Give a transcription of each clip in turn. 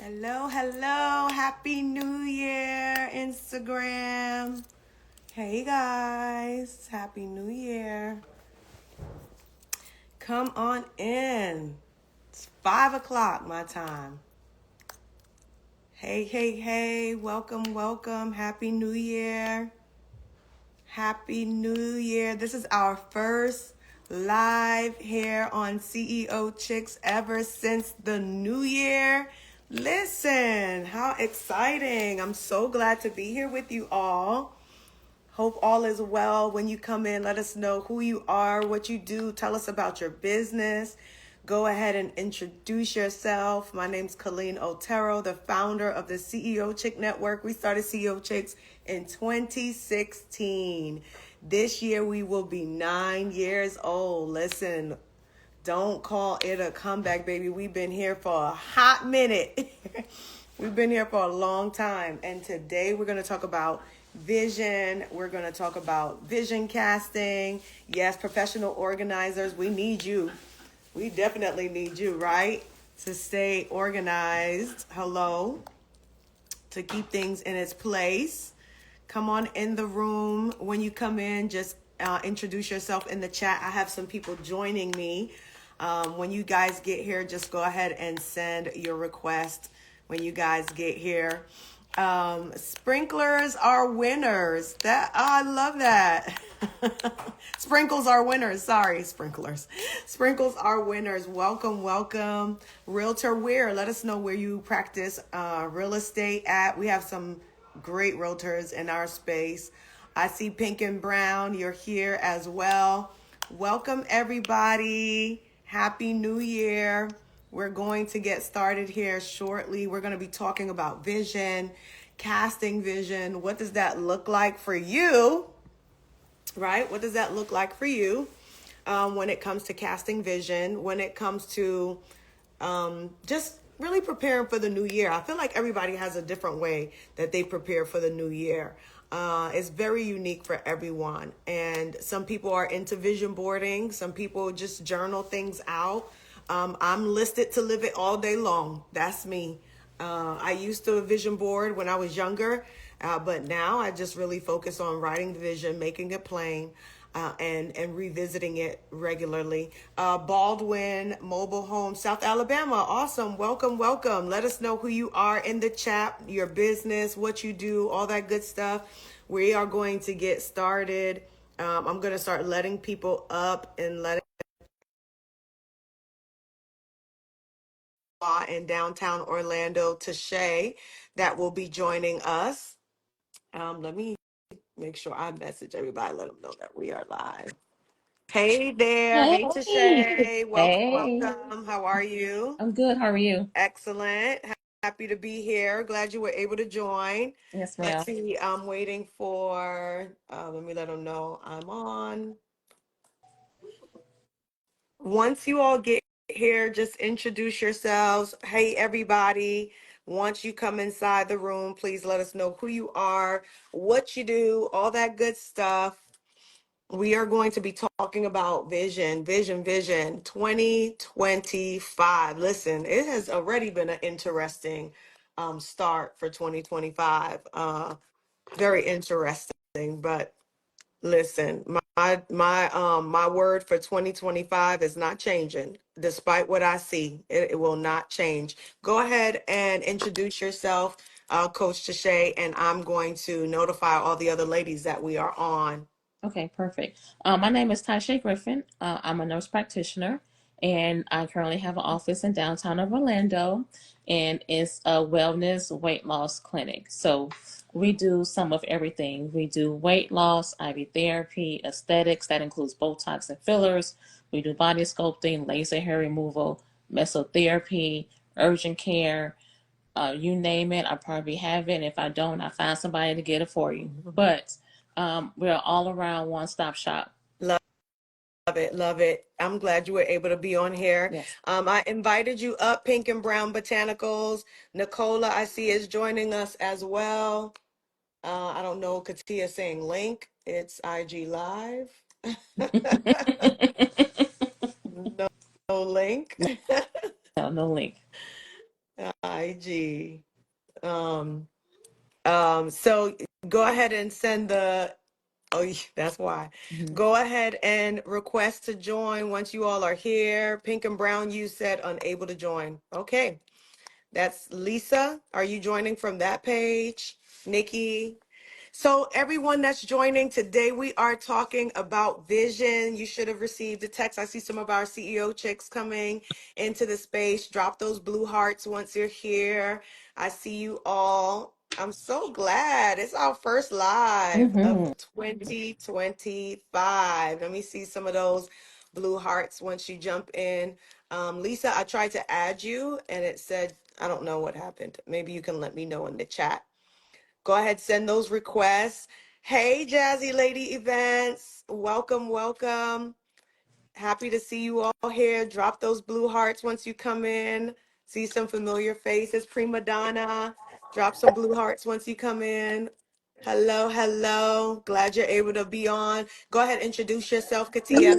Hello, hello. Happy New Year, Instagram. Hey guys, Happy New Year. Come on in. It's 5 o'clock my time. Hey, hey, hey. Welcome, welcome. Happy New Year. Happy New Year. This is our first live here on CEO Chicks ever since the new year. Listen, how exciting. I'm so glad to be here with you all. Hope all is well. When you come in, let us know who you are, what you do. Tell us about your business. Go ahead and introduce yourself. My name's Colleen Otero, the founder of the CEO Chick Network. We started CEO Chicks in 2016. This year we will be 9 years old. Listen, don't call it a comeback, baby. We've been here for a hot minute. We've been here for a long time. And today we're going to talk about vision. We're going to talk about vision casting. Yes, professional organizers, we need you. We definitely need you, right? To stay organized. Hello. To keep things in its place. Come on in the room. When you come in, just introduce yourself in the chat. I have some people joining me. When you guys get here, just go ahead and send your request when you guys get here. Sprinklers are winners. I love that. Sprinkles are winners. Sorry, sprinklers. Sprinkles are winners. Welcome, welcome. Realtor Weir, let us know where you practice real estate at. We have some great realtors in our space. I see Pink and Brown. You're here as well. Welcome, everybody. Happy New Year. We're going to get started here shortly. We're going to be talking about vision, casting vision. What does that look like for you? Right? What does that look like for you when it comes to casting vision, when it comes to just really preparing for the new year? I feel like everybody has a different way that they prepare for the new year. It's very unique for everyone. And some people are into vision boarding. Some people just journal things out. I'm listed to live it all day long. That's me. I used to vision board when I was younger, but now I just really focus on writing the vision, making it plain, and revisiting it regularly. Baldwin Mobile Home, South Alabama. Awesome. Welcome, welcome. Let us know who you are in the chat, your business, what you do, all that good stuff. We are going to get started. I'm going to start letting people up and letting in downtown Orlando, Tashay, that will be joining us. Let me make sure I message everybody, let them know that we are live. Hey there. Hey, Hey, Tashay. Welcome, hey, welcome. How are you? I'm good. How are you? Excellent. Happy to be here. Glad you were able to join. Yes, Let's ma'am. see. I'm waiting for, let me let them know I'm on. Once you all get here, just introduce yourselves. Hey, everybody. Once you come inside the room, please let us know who you are, what you do, all that good stuff. We are going to be talking about vision 2025. Listen, it has already been an interesting start for 2025. Very interesting, but listen, my word for 2025 is not changing. Despite what I see, it will not change. Go ahead and introduce yourself, Coach Tashay, and I'm going to notify all the other ladies that we are on. Okay, perfect. My name is Tasha Griffin. I'm a nurse practitioner, and I currently have an office in downtown of Orlando, and it's a wellness weight loss clinic. So we do some of everything. We do weight loss, IV therapy, aesthetics, that includes Botox and fillers. We do body sculpting, laser hair removal, mesotherapy, urgent care. You name it, I probably have it. And if I don't, I find somebody to get it for you. But we're all around one stop shop. Love it, love it. I'm glad you were able to be on here. Yes. I invited you up, Pink and Brown Botanicals. Nicola, I see, is joining us as well. I don't know, Katia saying link. It's IG Live. No, no link. No, no link. IG. Um, so go ahead and send the, oh, that's why. Mhm. Go ahead and request to join once you all are here. Pink and Brown, you said unable to join. Okay. That's Lisa. Are you joining from that page? Nikki, so, everyone that's joining today, we are talking about vision. You should have received a text. I see some of our CEO chicks coming into the space. Drop those blue hearts once you're here. I see you all. I'm so glad. It's our first live of Mhm. 2025. Let me see some of those blue hearts once you jump in. Lisa, I tried to add you and it said, I don't know what happened. Maybe you can let me know in the chat. Go ahead, send those requests. Hey, Jazzy Lady Events. Welcome, welcome. Happy to see you all here. Drop those blue hearts once you come in. See some familiar faces. Prima Donna. Drop some blue hearts once you come in. Hello, hello. Glad you're able to be on. Go ahead, introduce yourself, Katia.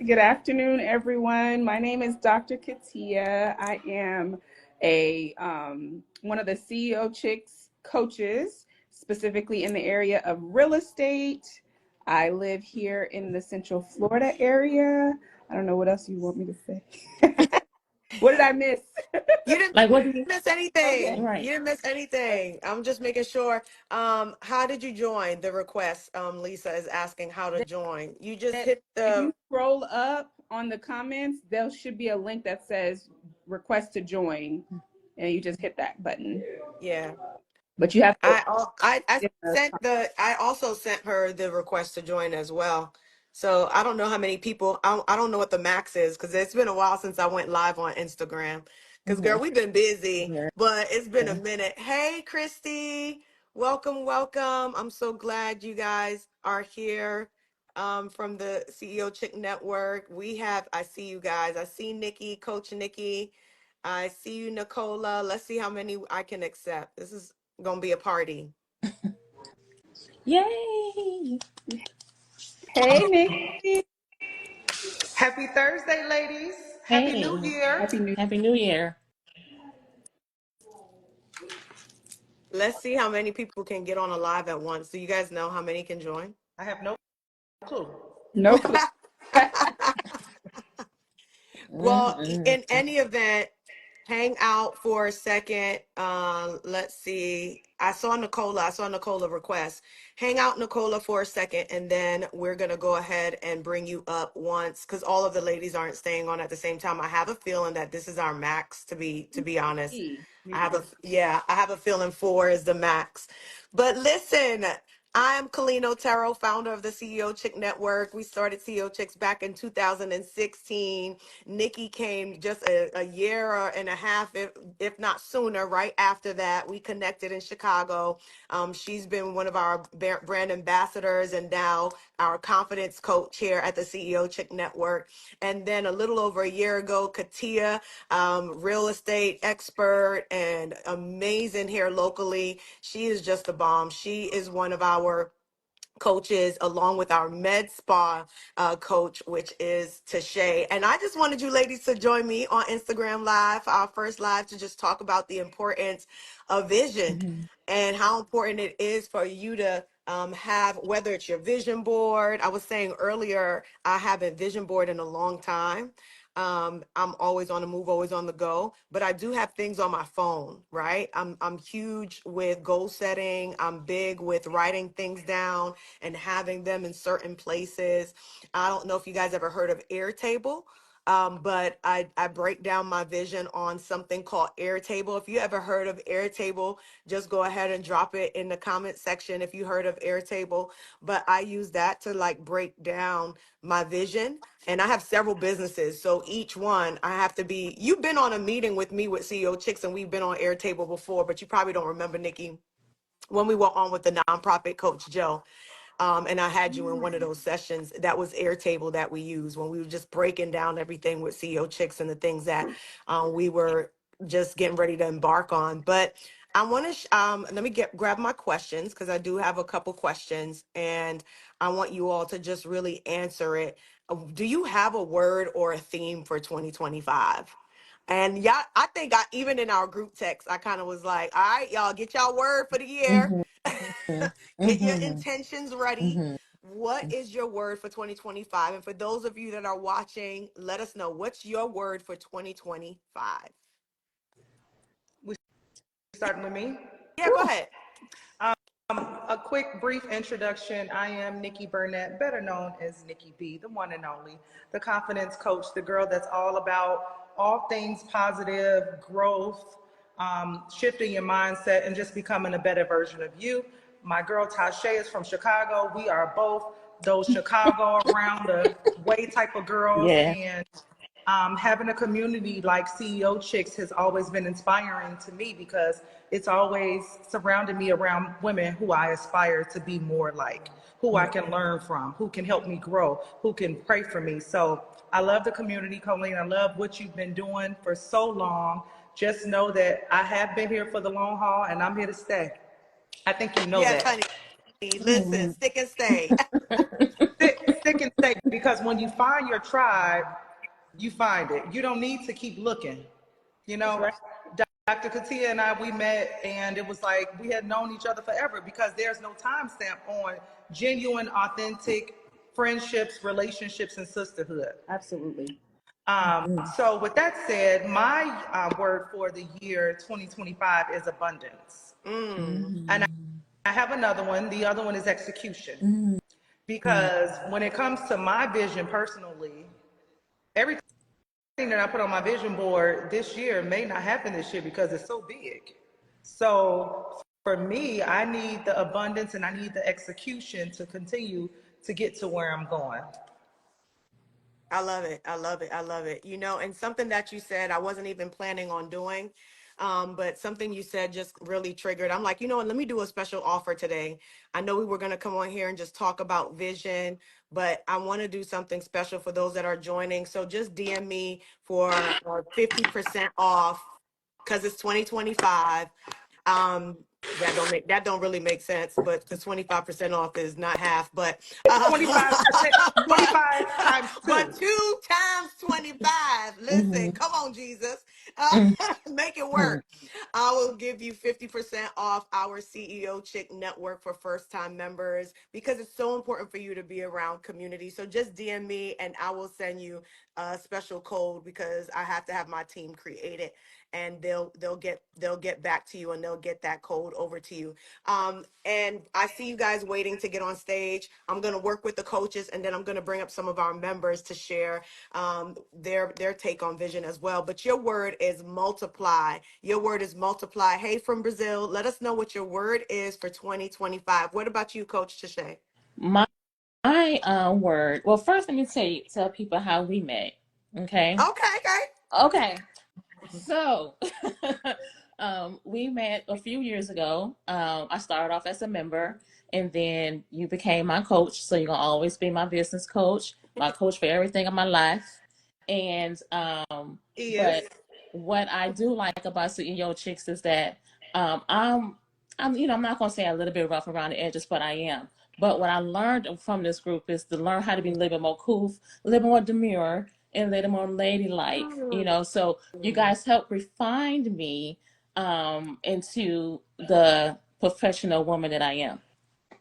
Good afternoon, everyone. My name is Dr. Katia. I am a one of the CEO Chicks coaches, specifically in the area of real estate. I live here in the Central Florida area. I don't know what else you want me to say. What did I miss? You didn't Like, what do you? miss Okay. anything. Right. You didn't miss anything. I'm just making sure. How did you join the request? Lisa is asking how to join. You just hit If the, you scroll up on the comments, there should be a link that says request to join, and you just hit that button. yeah. But you have to I also sent her the request to join as well. So I don't know how many people, I don't know what the max is because it's been a while since I went live on Instagram. Because girl, Mhm. we've been busy, Yeah. but it's been a minute. Hey, Christy, welcome, welcome. I'm so glad you guys are here from the CEO Chick Network. I see you guys. I see Nikki, Coach Nikki. I see you, Nicola. Let's see how many I can accept. This is gonna be a party. Yay! Hey, Nikki. Happy Thursday, ladies. Happy New Hey, Year. Happy New Happy New Year. Let's see how many people can get on a live at once. Do you guys know how many can join? I have no clue. No clue. Well, Mhm. in any event, hang out for a second. Let's see. I saw Nicola request. Hang out, Nicola, for a second, and then we're gonna go ahead and bring you up once because all of the ladies aren't staying on at the same time. I have a feeling that this is our max, to be honest. I have a feeling four is the max. But listen, I am Kalino Terrell, founder of the CEO Chick Network. We started CEO Chicks back in 2016. Nikki came just a year and a half, if not sooner, right after that. We connected in Chicago. She's been one of our brand ambassadors and now our confidence coach here at the CEO Chick Network. And then a little over a year ago, Katia, real estate expert and amazing here locally. She is just a bomb. She is one of our coaches along with our med spa coach, which is Tashay. And I just wanted you ladies to join me on Instagram Live, our first live, to just talk about the importance of vision Mhm. and how important it is for you to have, whether it's your vision board. I was saying earlier, I haven't vision board in a long time. I'm always on the move, always on the go, but I do have things on my phone, right? I'm huge with goal setting. I'm big with writing things down and having them in certain places. I don't know if you guys ever heard of Airtable. But I break down my vision on something called Airtable. If you ever heard of Airtable, just go ahead and drop it in the comment section if you heard of Airtable. But I use that to like break down my vision. And I have several businesses. So each one I have to be, you've been on a meeting with me with CEO Chicks and we've been on Airtable before, but you probably don't remember, Nikki, when we were on with the nonprofit coach Joe. And I had you in one of those sessions. That was Airtable that we used when we were just breaking down everything with CEO Chicks and the things that we were just getting ready to embark on. But I want to let me grab my questions because I do have a couple questions, and I want you all to just really answer it. Do you have a word or a theme for 2025? And y'all, I think even in our group text, I kind of was like, all right, y'all, get y'all word for the year. Mhm. Get your Mhm. intentions ready. Mhm. What is your word for 2025? And for those of you that are watching, let us know, what's your word for 2025? We starting with me? Yeah, go ahead. A quick, brief introduction. I am Nikki Burnett, better known as Nikki B, the one and only, the confidence coach, the girl that's all about all things positive, growth, shifting your mindset, and just becoming a better version of you. My girl Tasha is from Chicago. We are both those Chicago around the way type of girls, Yeah. and having a community like CEO Chicks has always been inspiring to me because it's always surrounded me around women who I aspire to be more like, who I can learn from, who can help me grow, who can pray for me. So I love the community, Colleen. I love what you've been doing for so long. Just know that I have been here for the long haul and I'm here to stay. I think you know Yes, that. honey. Listen, stick and stay. Stick and stay, because when you find your tribe, you find it. You don't need to keep looking. You That's know, right. Dr. Katia and I, we met and it was like we had known each other forever because there's no timestamp on genuine, authentic friendships, relationships, and sisterhood. Absolutely. So with that said, my word for the year 2025 is abundance. Mm, And I have another one. The other one is execution. Mhm. Because when it comes to my vision personally, everything that I put on my vision board this year may not happen this year because it's so big. So for me, I need the abundance and I need the execution to continue to get to where I'm going. I love it. I love it. I love it. And something that you said, I wasn't even planning on doing. But something you said just really triggered. I'm like, you know what? Let me do a special offer today. I know we were going to come on here and just talk about vision, but I want to do something special for those that are joining. So just DM me for 50% off because it's 2025. Um, that don't really make sense, but the 25% off is not half, but 25%, but 25 times but two. 2 times 25. Listen, Mhm. come on, Jesus. Mhm. Make it Mhm. work. I will give you 50% off our CEO Chick Network for first time members because it's so important for you to be around community. So just DM me and I will send you a special code because I have to have my team create it and they'll get back to you and they'll get that code over to you. And I see you guys waiting to get on stage. I'm going to work with the coaches and then I'm going to bring up some of our members to share their take on vision as well. But your word is multiply. Your word is multiply. Hey, from Brazil, let us know what your word is for 2025. What about you, Coach Tashay? My word. Well, first let me tell people how we met. Okay. Okay, okay. Okay. So, we met a few years ago. I started off as a member, and then you became my coach. So you're gonna always be my business coach, my coach for everything in my life. And He is. but what I do like about CEO Chicks is that I'm I'm not gonna say a little bit rough around the edges, but I am. But what I learned from this group is to learn how to be a little bit more cool, a little more demure, and a little more ladylike. So you guys helped refine me into the professional woman that I am.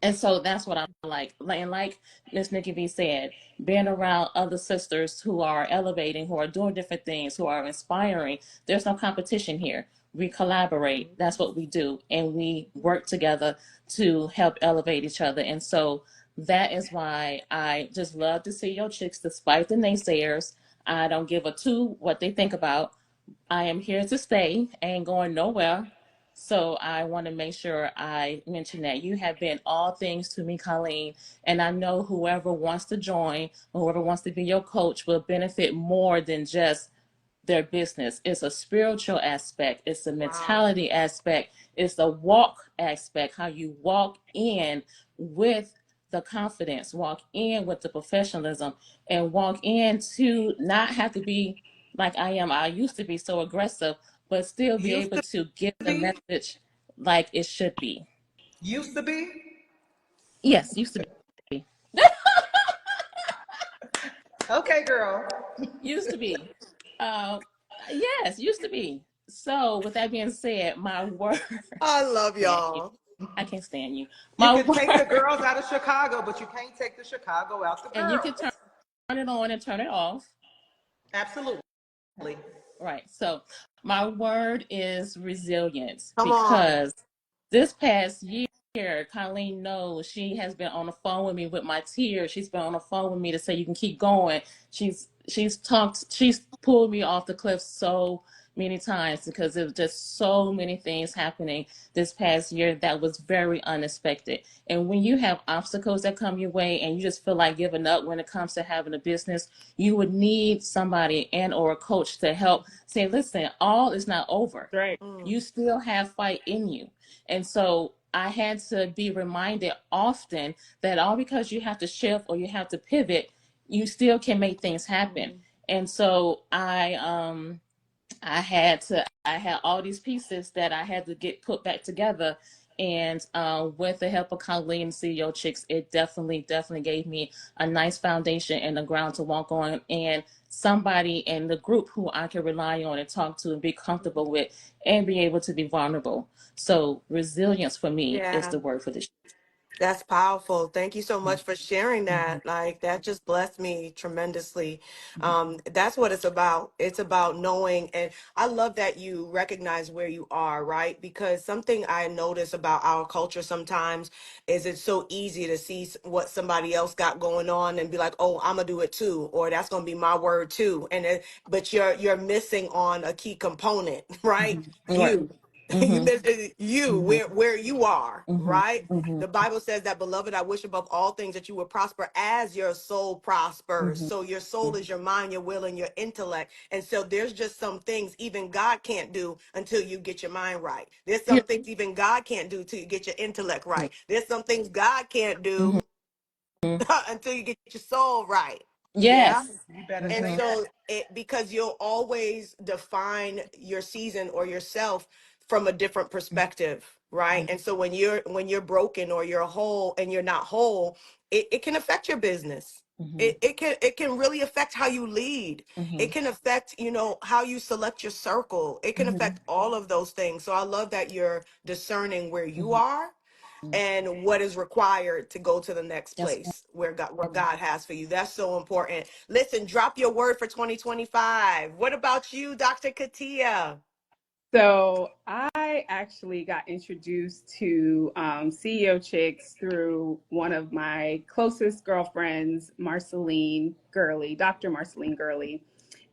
And so that's what I like. And like Miss Nikki B said, being around other sisters who are elevating, who are doing different things, who are inspiring, there's no competition here. We collaborate. That's what we do. And we work together to help elevate each other. And so that is why I just love to see your chicks, despite the naysayers. I don't give a two what they think about. I am here to stay, ain't going nowhere. So I want to make sure I mention that you have been all things to me, Colleen. And I know whoever wants to join, whoever wants to be your coach will benefit more than just their business. It's a spiritual aspect, it's a Wow. mentality aspect, it's the walk aspect, how you walk in with the confidence, walk in with the professionalism, and walk in to not have to be like I am. I used to be so aggressive, but still be Used able to to give the be. message like it should be. Used to be. Yes, used to be. Okay, girl. Used to be. Um, Yes, used to be. So with that being said, my word, I love stand you. y'all. I can't stand you. You My can take the word, girls out of Chicago, but you can't take the Chicago out the and you girls. can turn it on and turn it off. Absolutely. Right. So my word is resilience Come on. because this past year, Colleen knows she has been on the phone with me with my tears. She's been on the phone with me to say you can keep going. She's pulled me off the cliff so many times because there was just so many things happening this past year that was very unexpected. And when you have obstacles that come your way and you just feel like giving up when it comes to having a business, you would need somebody and or a coach to help say, listen, all is not over. Right. Mm. You still have fight in you. And so I had to be reminded often that all because you have to shift or you have to pivot, you still can make things happen. Mhm. And so I had all these pieces that I had to get put back together. And with the help of Colleen, CEO Chicks, it definitely gave me a nice foundation and a ground to walk on, and somebody in the group who I can rely on and talk to and be comfortable with and be able to be vulnerable. So resilience for me is Yeah. the word for this. That's powerful. Thank you so much for sharing Mhm, that. Like that just blessed me tremendously. That's what it's about. It's about knowing, and I love that you recognize where you are, right? Because something I notice about our culture sometimes is it's so easy to see what somebody else got going on and be like, "Oh, I'm gonna do it too," or "That's gonna be my word too." But you're missing on a key component, right? mhm. Right. You. You Mhm, miss you mhm, where you are, mhm, right? mhm, The Bible says that, beloved, I wish above all things that you would prosper as your soul prospers. mhm, So your soul is your mind, your will, and your intellect. And so there's just some things even God can't do until you get your mind right. There's some Period. things even God can't do till you get your intellect Mhm, right. There's some things God can't mhm. do until you get your soul right. Yeah. Yes. You better And say Mhm, that. so because you'll always define your season or yourself from a different perspective, right? And so when you're broken or you're whole and you're not whole, it can affect your business. mhm, It can really affect how you lead. It mhm, can affect, how you select your circle. It can mhm, affect all of those things. So I love that you're discerning where you mhm. are and what is required to go to the next Yes. place where God has for you. That's so important. Listen, drop your word for 2025. What about you, Dr. Katia? So I actually got introduced to CEO Chicks through one of my closest girlfriends, Marceline Gurley, Dr. Marceline Gurley.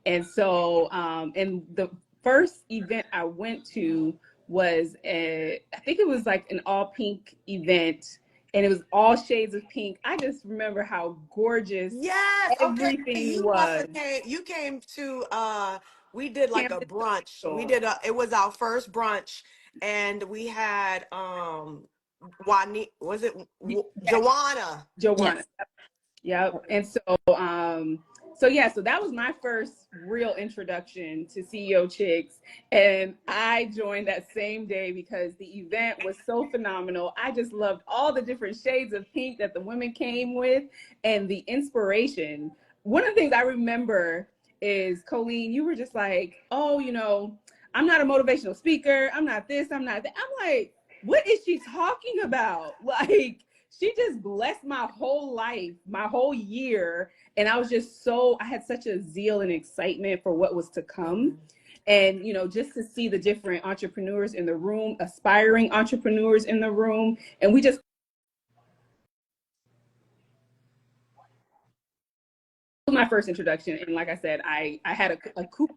And so, and the first event I went to was I think it was like an all pink event, and it was all shades of pink. I just remember how gorgeous Yes. Okay. everything You must was. have came. You came to. We did like a Campus brunch. We Social, did a. It was our first brunch, and we had Wani. Was it yes, Joanna? Joanna. Yes. Yep. And so yeah, so that was my first real introduction to CEO Chicks. And I joined that same day because the event was so phenomenal. I just loved all the different shades of pink that the women came with and the inspiration. One of the things I remember is, Colleen, you were just like, oh, I'm not a motivational speaker. I'm not this, I'm not that. I'm like, what is she talking about? Like, she just blessed my whole life, my whole year. And I had such a zeal and excitement for what was to come. Mhm. And, just to see the different entrepreneurs in the room, aspiring entrepreneurs in the room. And we just, my first introduction, and like I said, I had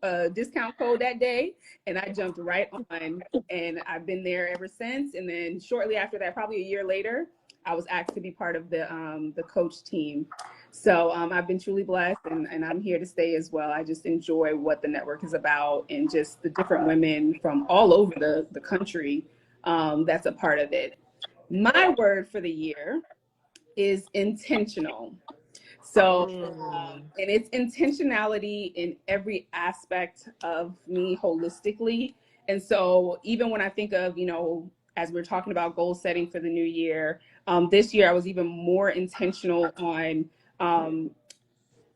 a discount code that day, and I jumped right on, and I've been there ever since. And then shortly after that, probably a year later, I was asked to be part of the coach team. So I've been truly blessed, and I'm here to stay as well. I just enjoy what the network is about, and just the different women from all over the country that's a part of it. My word for the year is intentional. So, Mm. and it's intentionality in every aspect of me holistically. And so, even when I think of, as we're talking about goal setting for the new year, this year I was even more intentional on um,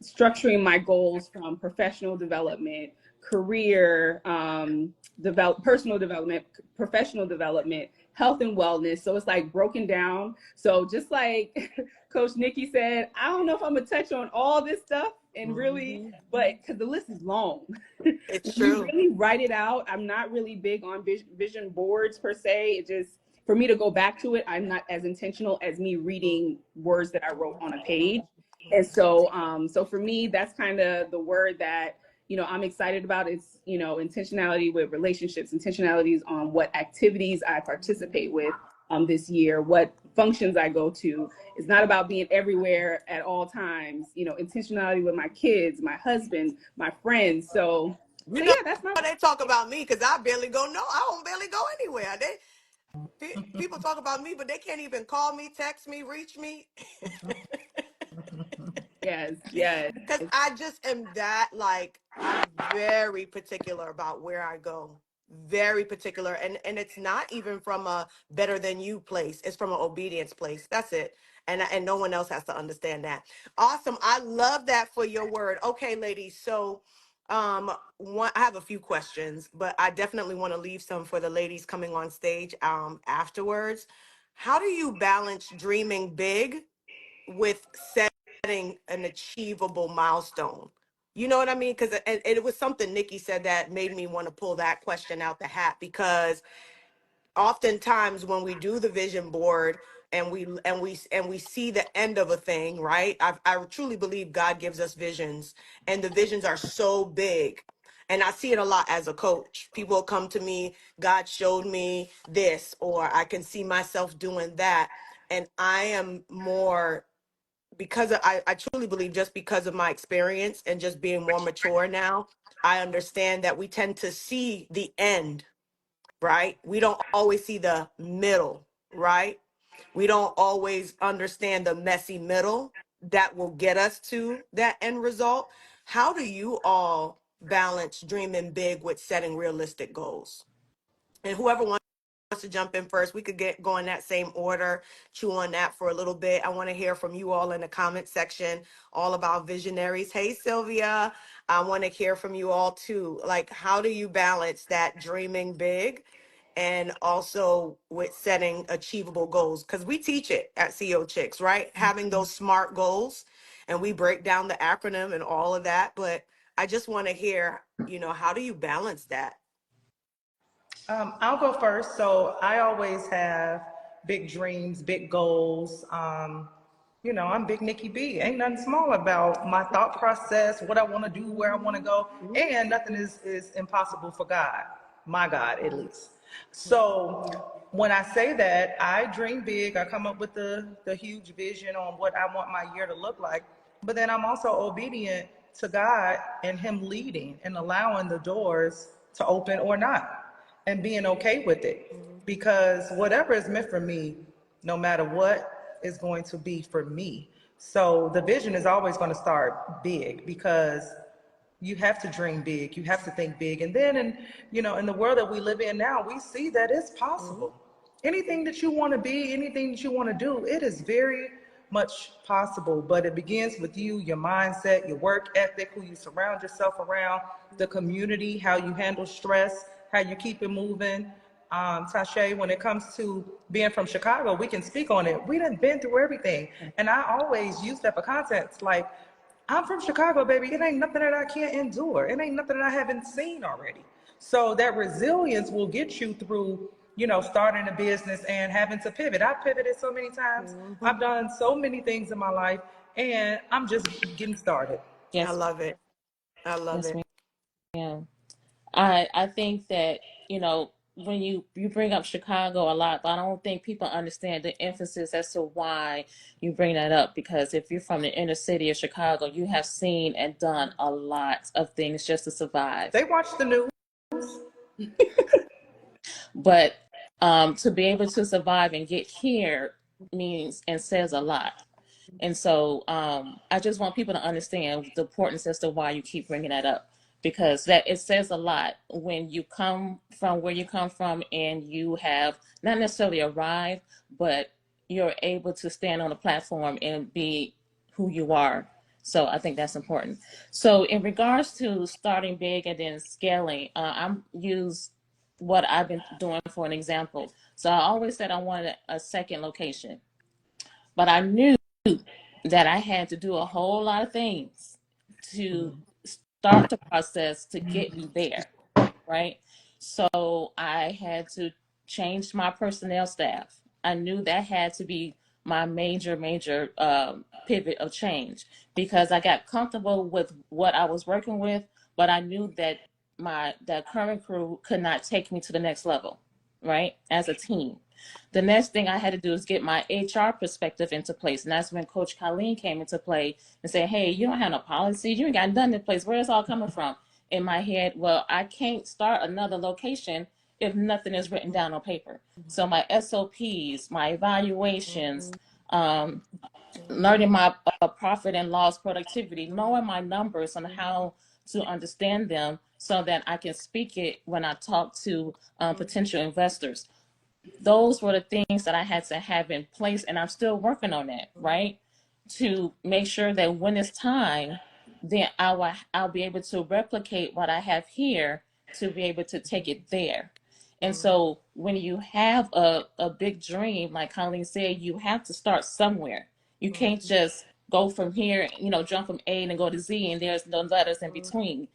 structuring my goals from professional development, career, personal development, professional development, health and wellness. So it's like broken down. So just like Coach Nikki said, I don't know if I'm gonna touch on all this stuff and really, but because the list is long. It's We true. really write it out. I'm not really big on vision boards per se. It just, for me to go back to it, I'm not as intentional as me reading words that I wrote on a page. And so, so for me, that's kind of the word that, you know, I'm excited about. It's, you know, intentionality with relationships, intentionalities on what activities I participate with this year, what functions I go to. It's not about being everywhere at all times, you know, intentionality with my kids, my husband, my friends. So You know, yeah, that's my. they talk about me because I barely go. No, I don't barely go anywhere. People talk about me, but they can't even call me, text me, reach me. Yes, yes. Because I just am that, like, I'm very particular about where I go. Very particular. And it's not even from a better than you place. It's from an obedience place. That's it. And no one else has to understand that. Awesome. I love that for your word. Okay, ladies. So I have a few questions, but I definitely want to leave some for the ladies coming on stage afterwards. How do you balance dreaming big with setting an achievable milestone? You know what I mean? Because it was something Nikki said that made me want to pull that question out the hat, because oftentimes when we do the vision board and we see the end of a thing, right? I truly believe God gives us visions, and the visions are so big. And I see it a lot as a coach. People come to me, God showed me this, or I can see myself doing that. And I am more, because I truly believe, just because of my experience and just being more mature now, I understand that we tend to see the end, right? We don't always see the middle, right? We don't always understand the messy middle that will get us to that end result. How do you all balance dreaming big with setting realistic goals? And whoever wants to jump in first, we could get go in that same order, chew on that for a little bit. I want to hear from you all in the comment section, all about visionaries. Hey, Sylvia, I want to hear from you all too. Like, how do you balance that dreaming big and also with setting achievable goals? Because we teach it at CEO Chicks, right? Having those SMART goals, and we break down the acronym and all of that. But I just want to hear, how do you balance that? I'll go first. So I always have big dreams, big goals. I'm Big Nikki B. Ain't nothing small about my thought process, what I want to do, where I want to go, and nothing is impossible for God, my God at least. So when I say that, I dream big. I come up with the huge vision on what I want my year to look like. But then I'm also obedient to God and Him leading and allowing the doors to open or not, and being okay with it, because whatever is meant for me, no matter what, is going to be for me. So the vision is always going to start big, because you have to dream big, you have to think big. And then in the world that we live in now, we see that it's possible. Anything that you want to be, anything that you want to do, it is very much possible. But it begins with you, your mindset, your work ethic, who you surround yourself around, the community, how you handle stress, how you keep it moving. Tasha, when it comes to being from Chicago, we can speak on it. We done been through everything. And I always use that for context. Like, I'm from Chicago, baby. It ain't nothing that I can't endure. It ain't nothing that I haven't seen already. So that resilience will get you through, starting a business and having to pivot. I've pivoted so many times. I've done so many things in my life, and I'm just getting started. I Yes, love it. I love yes, it. ma'am. I think that, when you bring up Chicago a lot, but I don't think people understand the emphasis as to why you bring that up. Because if you're from the inner city of Chicago, you have seen and done a lot of things just to survive. They watch the news. But to be able to survive and get here means and says a lot. And so I just want people to understand the importance as to why you keep bringing that up, because that it says a lot when you come from where you come from and you have not necessarily arrived, but you're able to stand on a platform and be who you are. So I think that's important. So in regards to starting big and then scaling, I'm use what I've been doing for an example. So I always said I wanted a second location, but I knew that I had to do a whole lot of things to start the process to get me there, right? So I had to change my personnel staff. I knew that had to be my major pivot of change because I got comfortable with what I was working with, but I knew that that current crew could not take me to the next level, right? As a team. The next thing I had to do is get my HR perspective into place. And that's when Coach Colleen came into play and said, hey, you don't have no policy. You ain't got nothing in place. Where is it all coming from? In my head, well, I can't start another location if nothing is written down on paper. So my SOPs, my evaluations, learning my profit and loss productivity, knowing my numbers and how to understand them so that I can speak it when I talk to potential investors. Those were the things that I had to have in place, and I'm still working on that, right? To make sure that when it's time, then I'll be able to replicate what I have here to be able to take it there. And so when you have a big dream, like Colleen said, you have to start somewhere. You can't just go from here, jump from A and go to Z and there's no letters in between.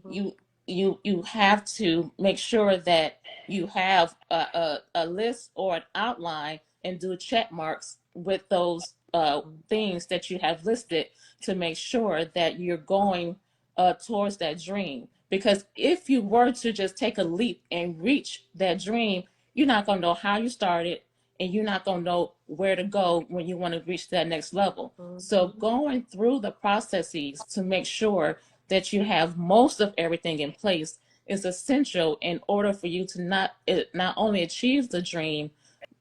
You you have to make sure that you have a list or an outline and do check marks with those things that you have listed to make sure that you're going towards that dream. Because if you were to just take a leap and reach that dream, you're not going to know how you started and you're not going to know where to go when you want to reach that next level. So going through the processes to make sure that you have most of everything in place is essential in order for you to not only achieve the dream,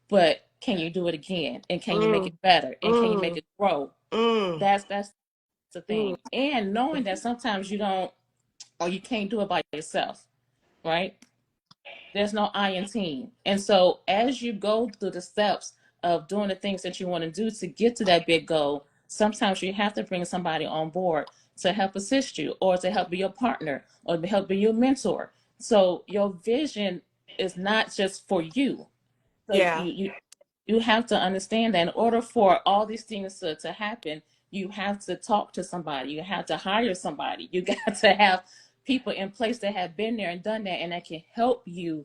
but can you do it again? And can you make it better? And can you make it grow? That's the thing. And knowing that sometimes you don't or you can't do it by yourself, right? There's no I in team. And so as you go through the steps of doing the things that you want to do to get to that big goal, sometimes you have to bring somebody on board to help assist you or to help be your partner or to help be your mentor. So your vision is not just for you. So Yeah. you have to understand that in order for all these things to happen, you have to talk to somebody. You have to hire somebody. You got to have people in place that have been there and done that and that can help you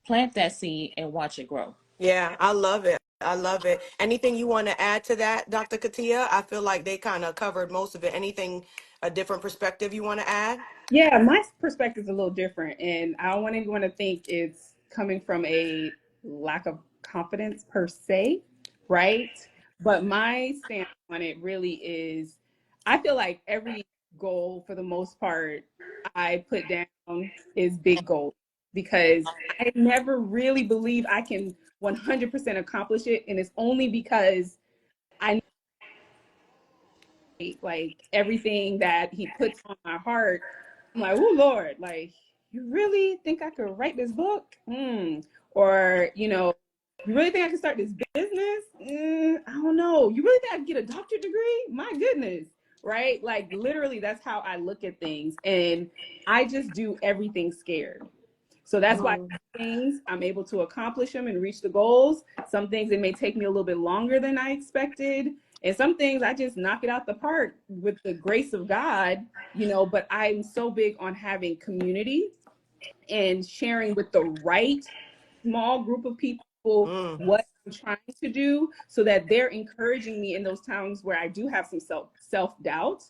plant that seed and watch it grow. Yeah, I love it. I love it. Anything you want to add to that, Dr. Katia? I feel like they kind of covered most of it. Anything, a different perspective you want to add? Yeah, my perspective is a little different, and I don't want anyone to think it's coming from a lack of confidence per se, right? But my stance on it really is I feel like every goal, for the most part, I put down is big goals because I never really believe I can 100% accomplish it. And it's only because I like everything that he puts on my heart. I'm like, oh Lord, like you really think I could write this book? Or you really think I can start this business? I don't know. You really think I can get a doctorate degree? My goodness, right? Like literally, that's how I look at things, and I just do everything scared. So that's why things I'm able to accomplish them and reach the goals. Some things it may take me a little bit longer than I expected. And some things I just knock it out the park with the grace of God, but I'm so big on having community and sharing with the right small group of people what I'm trying to do so that they're encouraging me in those times where I do have some self-doubt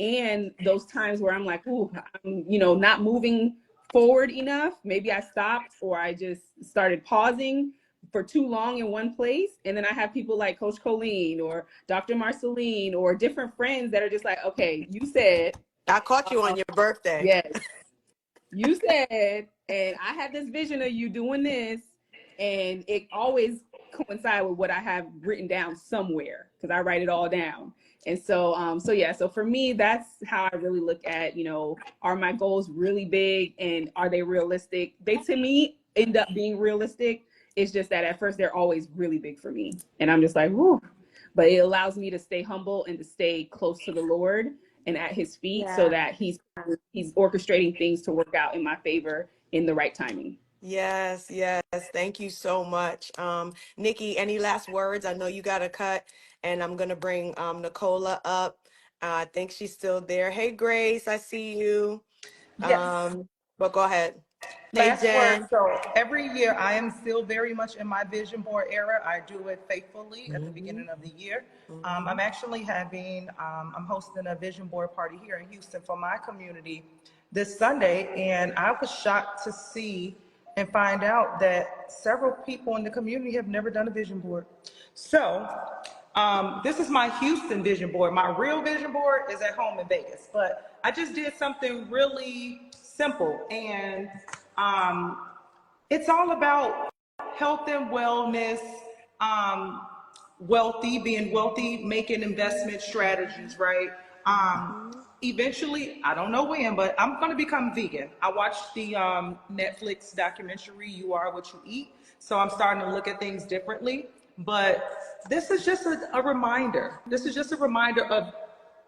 and those times where I'm like, ooh, I'm, not moving forward enough. Maybe I stopped or I just started pausing for too long in one place. And then I have people like Coach Colleen or Dr. Marceline or different friends that are just like, okay, you said. I caught you on your birthday. Yes. You said, and I had this vision of you doing this, and it always coincide with what I have written down somewhere because I write it all down. And so, so for me, that's how I really look at, are my goals really big and are they realistic? They, to me, end up being realistic. It's just that at first they're always really big for me. And I'm just like, whoo. But it allows me to stay humble and to stay close to the Lord and at his feet, so Yeah. that he's orchestrating things to work out in my favor in the right timing. Yes, yes. Thank you so much. Nikki, any last words? I know you got to cut, and I'm gonna bring Nicola up. I think she's still there. Hey, Grace, I see you. Yes. But go ahead. Hey, Last word. Jen. So every year, I am still very much in my vision board era. I do it faithfully at the Hmm. beginning of the year. Hmm. I'm actually I'm hosting a vision board party here in Houston for my community this Sunday, and I was shocked to see and find out that several people in the community have never done a vision board. So this is my Houston vision board. My real vision board is at home in Vegas, but I just did something really simple, and um, it's all about health and wellness, um, being wealthy, making investment strategies, right? Eventually, I don't know when, but I'm going to become vegan. I watched the Netflix documentary, You Are What You Eat. So I'm starting to look at things differently. But this is just a reminder. This is just a reminder of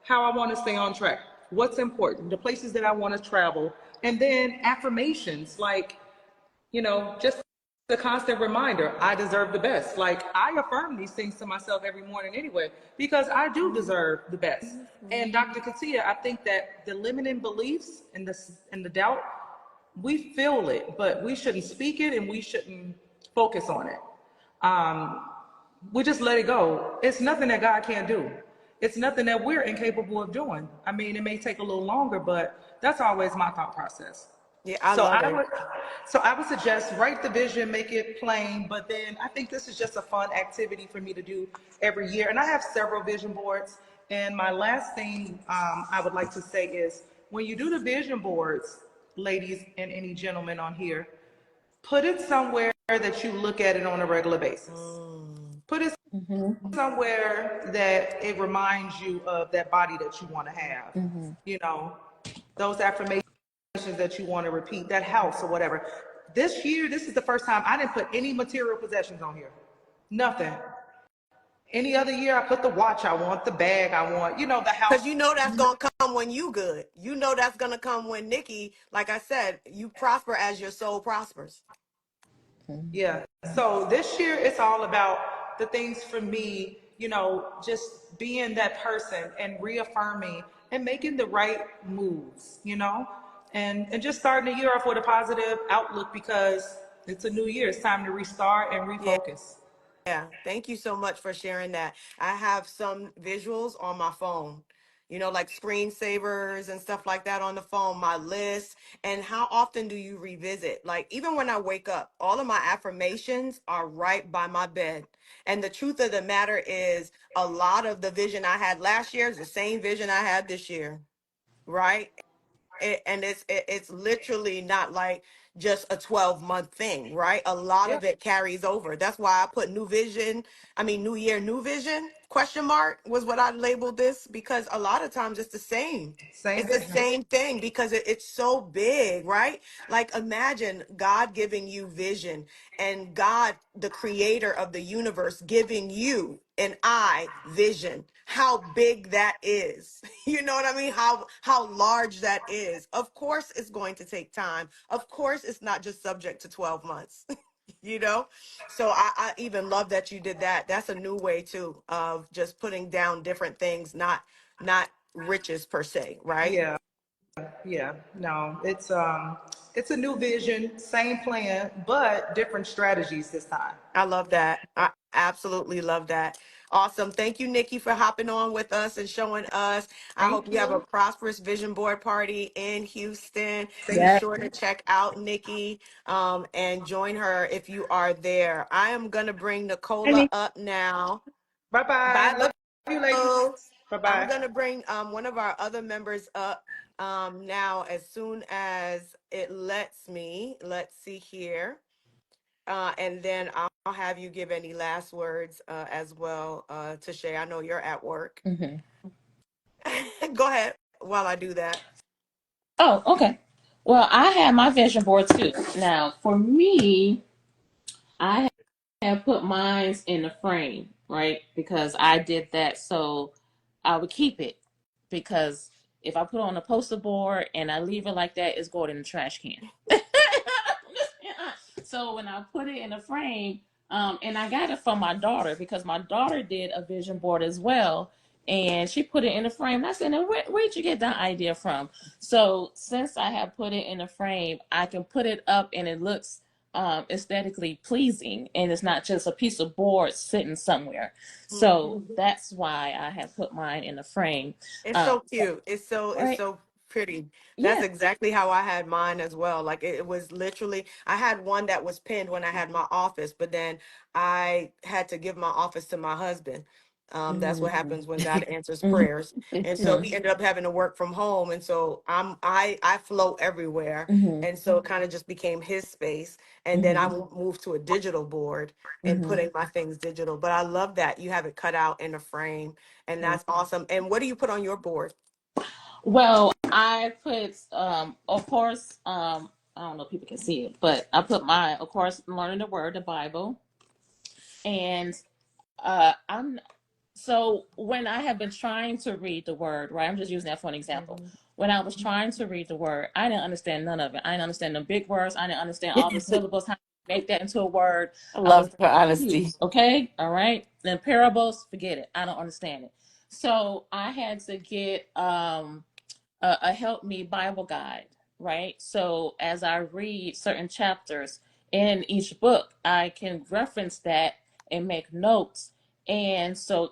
how I want to stay on track, what's important, the places that I want to travel, and then affirmations like, just a constant reminder, I deserve the best. Like, I affirm these things to myself every morning anyway, because I do deserve the best. And Dr. Katia, I think that the limiting beliefs and the doubt, we feel it, but we shouldn't speak it and we shouldn't focus on it. We just let it go. It's nothing that God can't do. It's nothing that we're incapable of doing. I mean, it may take a little longer, but that's always my thought process. Yeah, I So love I it. would, so I would suggest write the vision, make it plain, but then I think this is just a fun activity for me to do every year. And I have several vision boards. And my last thing I would like to say is when you do the vision boards, ladies and any gentlemen on here, put it somewhere that you look at it on a regular basis. Mm. Put it Mm-hmm. somewhere that it reminds you of that body that you want to have. Mm-hmm. You know, those affirmations that you want to repeat, that house or whatever. This year, this is the first time I didn't put any material possessions on here. Nothing. Any other year, I put the watch I want, the bag I want, the Because house. you know that's gonna come when you good. You know that's gonna come when Nikki, like I said, you prosper as your soul prospers. Yeah. So this year, it's all about the things for me, just being that person and reaffirming and making the right moves, and just starting the year off with a positive outlook because it's a new year. It's time to restart and Yeah. refocus. Yeah, thank you so much for sharing that. I have some visuals on my phone, like screensavers and stuff like that on the phone, my list. And how often do you revisit? Like, even when I wake up, all of my affirmations are right by my bed. And the truth of the matter is, a lot of the vision I had last year is the same vision I had this year, right? And it's literally not like just a 12-month thing, right? A lot Yeah. of it carries over. That's why I put new year, new vision, question mark was what I labeled this, because a lot of times it's the same. Same It's the vision. same thing because it's so big, right? Like, imagine God giving you vision, and God, the creator of the universe, giving you and I vision. How big that is. You know what I mean? How large that is. Of course it's going to take time. Of course it's not just subject to 12 months. you know? So I even love that you did that. That's a new way too of just putting down different things, not riches per se, right? Yeah. Yeah. No, it's a new vision, same plan, but different strategies this time. I love that. I absolutely love that. Awesome. Thank you, Nikki, for hopping on with us and showing us. I hope Thank you have a you. prosperous vision board party in Houston. Be Thank Yeah. sure to check out Nikki and join her if you are there. I am going to bring Nicola up now. Bye bye. Bye, Love you, ladies. Lou. Bye I'm bye. going to bring one of our other members up now as soon as it lets me. Let's see here. And then I'll have you give any last words as well, to Shay. I know you're at work. Mm-hmm. Go ahead while I do that. Oh, okay. Well, I have my vision board too. Now, for me, I have put mine in the frame, right? Because I did that so I would keep it because If I put it on a poster board and I leave it like that, it's going in the trash can. So when I put it in a frame, and I got it from my daughter because my daughter did a vision board as well, and she put it in a frame. And I said, "Now, where'd you get that idea from?" So since I have put it in a frame, I can put it up and it looks aesthetically pleasing, and it's not just a piece of board sitting somewhere. So that's why I have put mine in a frame. It's Um, so cute. It's right? so pretty. That's Yeah. exactly how I had mine as well. Like it was literally, I had one that was pinned when I had my office, but then I had to give my office to my husband. That's what Mhm. happens when God answers Mhm. prayers. And so Mhm. he ended up having to work from home. And so I float everywhere. Mhm. And so it kind of just became his space. And then I Mhm. moved to a digital board and Mhm. putting my things digital. But I love that you have it cut out in a frame, and that's awesome. And what do you put on your board? Well, I put, of course, I don't know if people can see it, but I put my, of course, learning the word, the Bible, and I'm so when I have been trying to read the word, right? I'm just using that for an example. Mhm. When I was trying to read the word, I didn't understand none of it. I didn't understand the big words. I didn't understand all the syllables, how to make that into a word. I I was love her honesty. confused. Okay, all right. Then parables, forget it. I don't understand it. So I had to get a help me Bible guide, right? So as I read certain chapters in each book, I can reference that and make notes. And so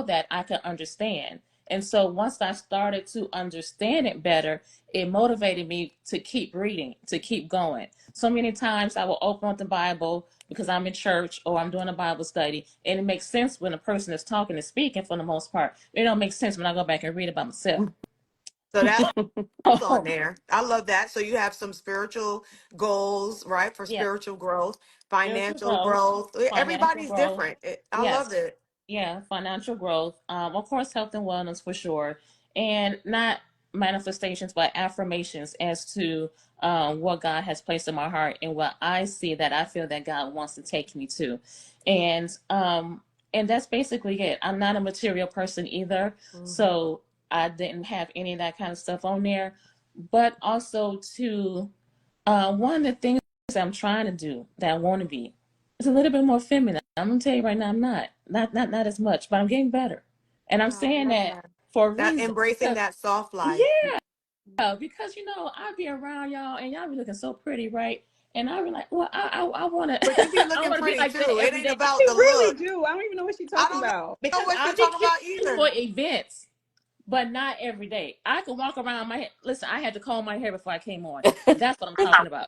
that I can understand. And so once I started to understand it better, it motivated me to keep reading, to keep going. So many times I will open up the Bible because I'm in church or I'm doing a Bible study, and it makes sense when a person is talking and speaking for the most part. It don't make sense when I go back and read it by myself. So that's on there. I love that. So you have some spiritual goals, right? For Yeah, spiritual growth, spiritual financial growth, growth. financial Everybody's growth. different. I love Yes, it. yeah, financial growth. Of course, health and wellness for sure, and not manifestations, but affirmations as to what God has placed in my heart and what I see that I feel that God wants to take me to, and that's basically it. I'm not a material person either, Mhm. so I didn't have any of that kind of stuff on there. But also to one of the things I'm trying to do that I want to be is a little bit more feminine. I'm gonna tell you right now, I'm not as much, but I'm getting better, and I'm I saying love that that. for a That reason. embracing Because, that soft life. yeah, because I be around y'all and y'all be looking so pretty, right? And I be like, well, I want to, But you be I looking want to be pretty like that too. It every ain't day about She the really look. do. I don't even know what she's I talking don't about. know because what I you're be talking about cute for either. events, but not every day. I can walk around my head. Listen, I had to comb my hair before I came on. That's what I'm talking about.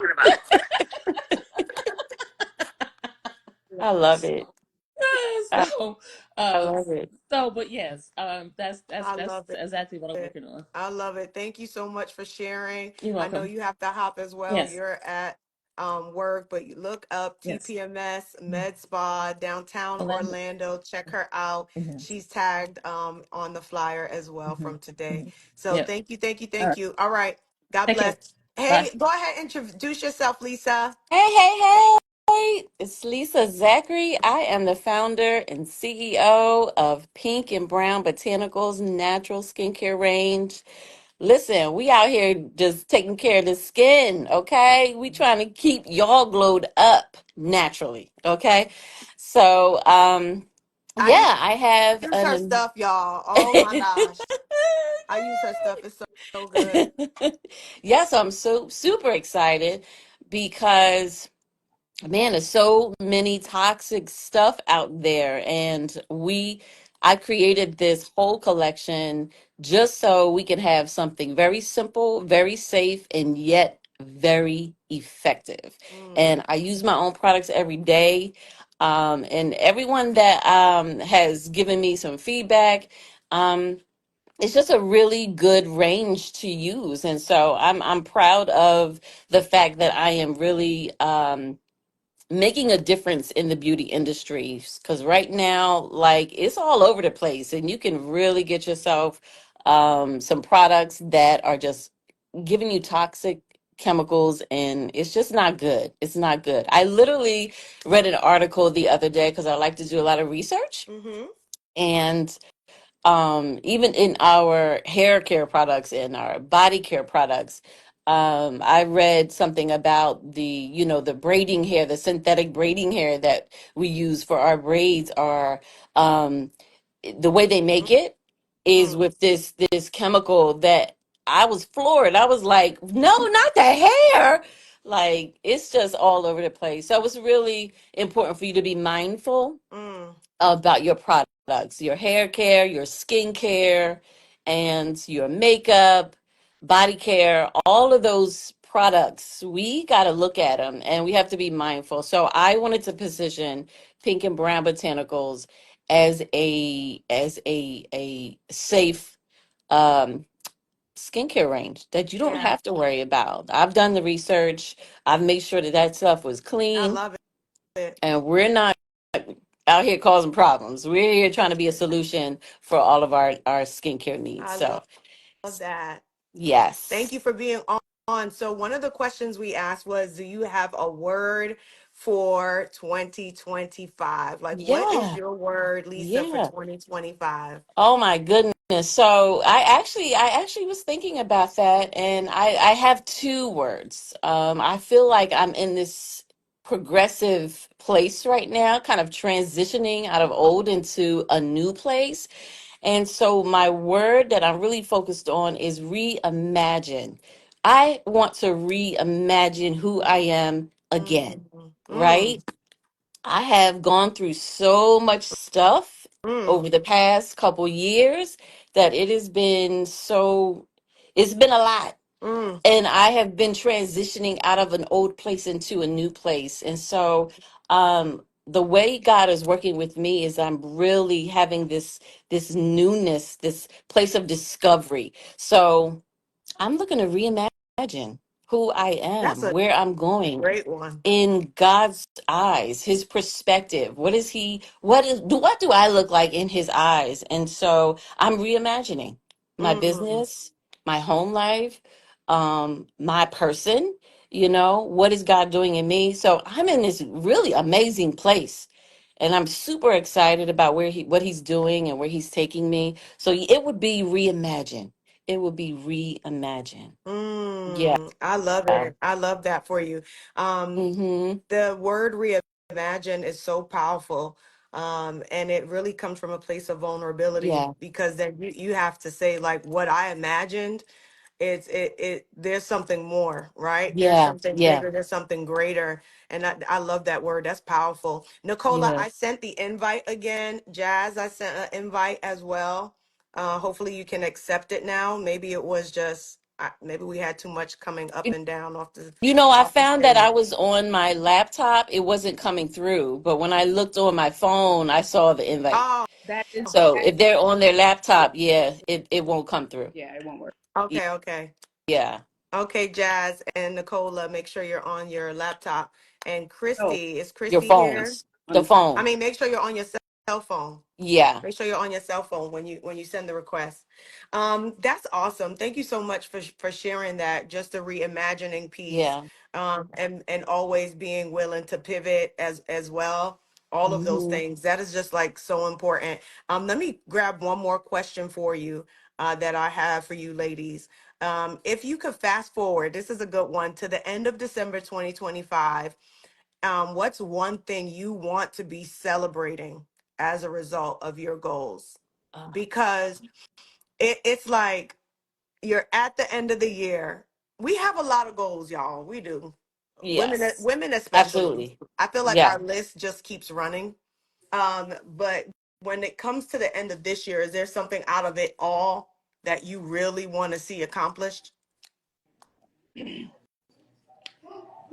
I love it. I, so, I uh, love it. but yes, I that's love it. exactly what I'm working on. I love it. Thank you so much for sharing. You're I know welcome. you have to hop as well. Yes, You're at work, but you look up yes. TPMS Med Spa downtown Orlando. Orlando. Check her out. Hmm. She's tagged on the flyer as well Hmm. from today. Hmm. So Yep. thank you, thank you, All thank right. you. All right. God Take care. bless. Bye. Hey, go ahead, introduce yourself, Lisa. Hey, hey, hey. It's Lisa Zachary. I am the founder and CEO of Pink and Brown Botanicals Natural Skincare Range. Listen, we out here just taking care of the skin, okay? We trying to keep y'all glowed up naturally, okay? So, I yeah, I have use her an stuff, y'all. Oh my gosh. I use her stuff. It's so good. yes, I'm so super excited because man, there's so many toxic stuff out there, and I created this whole collection just so we can have something very simple, very safe, and yet very effective. Mm. And I use my own products every day. And everyone that has given me some feedback, um, it's just a really good range to use. And so I'm proud of the fact that I am really making a difference in the beauty industry, because right now, like, it's all over the place, and you can really get yourself some products that are just giving you toxic chemicals, and it's just not good. It's not good. I literally read an article the other day because I like to do a lot of research, Mm-hmm. and even in our hair care products and our body care products. I read something about the braiding hair, the synthetic braiding hair that we use for our braids are, um, the way they make it is Mm, with this chemical that I was floored. I was like, no, not the hair. Like, it's just all over the place. So it's really important for you to be mindful mm. about your products, your hair care, your skin care, and your makeup, body care, all of those products. We got to look at them and we have to be mindful. So I wanted to position Pink and Brown Botanicals as a safe um skincare range that you don't Yeah, have to worry about. I've done the research. I've made sure that that stuff was I clean, love it. and we're not out here causing problems. We're here trying to be a solution for all of our skincare needs. I So, love that. Thank yes. you for being on. So one of the questions we asked was, do you have a word for 2025? Like, what is Yeah. your word, Lisa, for Yeah. 2025? Oh my goodness. So, I actually was thinking about that, and I have two words. I feel like I'm in this progressive place right now, kind of transitioning out of old into a new place. And so my word that I'm really focused on is reimagine. I want to reimagine who I am again, Mm, right? mm, I have gone through so much stuff mm, over the past couple years that it's been a lot. mm. And I have been transitioning out of an old place into a new place. And so the way God is working with me is I'm really having this newness, this place of discovery. So I'm looking to reimagine who I That's am, a where I'm going great one. in God's eyes, his perspective. What do I look like in his eyes? And so I'm reimagining my Mm, business, my home life, my person, what is God doing in me? So I'm in this really amazing place. And I'm super excited about what he's doing and where he's taking me. So it would be reimagine. It would be reimagine. Yeah. I love it. I love that for you. Um, Mm-hmm. the word reimagine is so powerful. And it really comes from a place of vulnerability Yeah. because then you have to say like what I imagined, there's something more, right? There's Yeah. something Yeah. bigger, there's something greater. And I love that word. That's powerful. Nicola, Yeah. I sent the invite again. Jazz, I sent an invite as well. Hopefully you can accept it now. Maybe it was just maybe we had too much coming up and down I off the found that I stage. was on my laptop. It wasn't coming through. But when I looked on my phone, I saw the invite. Oh, That is, So that, if they're on their laptop, yeah, it won't come through. yeah, it won't work. okay, okay. Yeah. Okay, Jazz and Nicola, make sure you're on your laptop. And Oh, Christy, is Your Christy here? phones. on The the phone. I phone. mean, make sure you're on your cell phone. Yeah. Make sure you're on your cell phone when you send the request. That's awesome. Thank you so much for sharing that. Just the reimagining piece, Yeah. and always being willing to pivot as well. All of those Hmm. things. That is just like so important. Let me grab one more question for you that I have for you ladies. If you could fast forward, this is a good one, to the end of December 2025. What's one thing you want to be celebrating as a result of your goals? Uh, Because it's like you're at the end of the year. We have a lot of goals, y'all. We do. yes. Women especially. Absolutely. I feel like Yeah. our list just keeps running. But when it comes to the end of this year, is there something out of it all that you really want to see accomplished?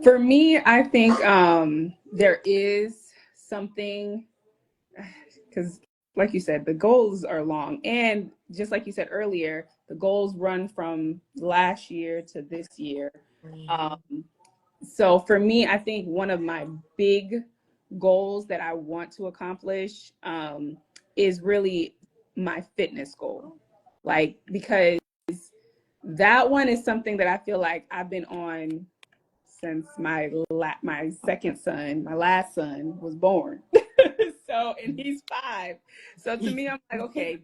For me, I think there is something because, like you said, the goals are long, and just like you said earlier, the goals run from last year to this year. Mhm. Um, so for me, I think one of my big goals that I want to accomplish is really my fitness goal, like because that one is something that I feel like I've been on since my second son, my last son, was born. So, and he's 5. So to me, I'm like, okay,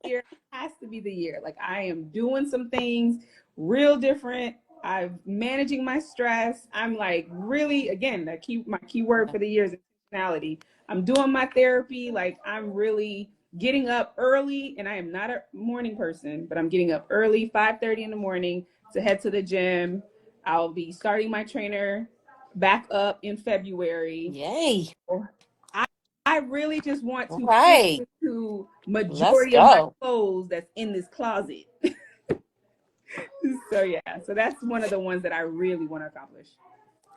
year has to be the year. Like I am doing some things real different. I'm managing my stress. I'm like really, again, my key word for the year is intentionality. I'm doing my therapy. Like I'm really getting up early, and I am not a morning person, but I'm getting up early, 5:30 in the morning to head to the gym. I'll be starting my trainer back up in February. Yay. I, I really just want All to fit right. into Let's majority of my go. clothes that's in this closet. So yeah, so that's one of the ones that I really want to accomplish.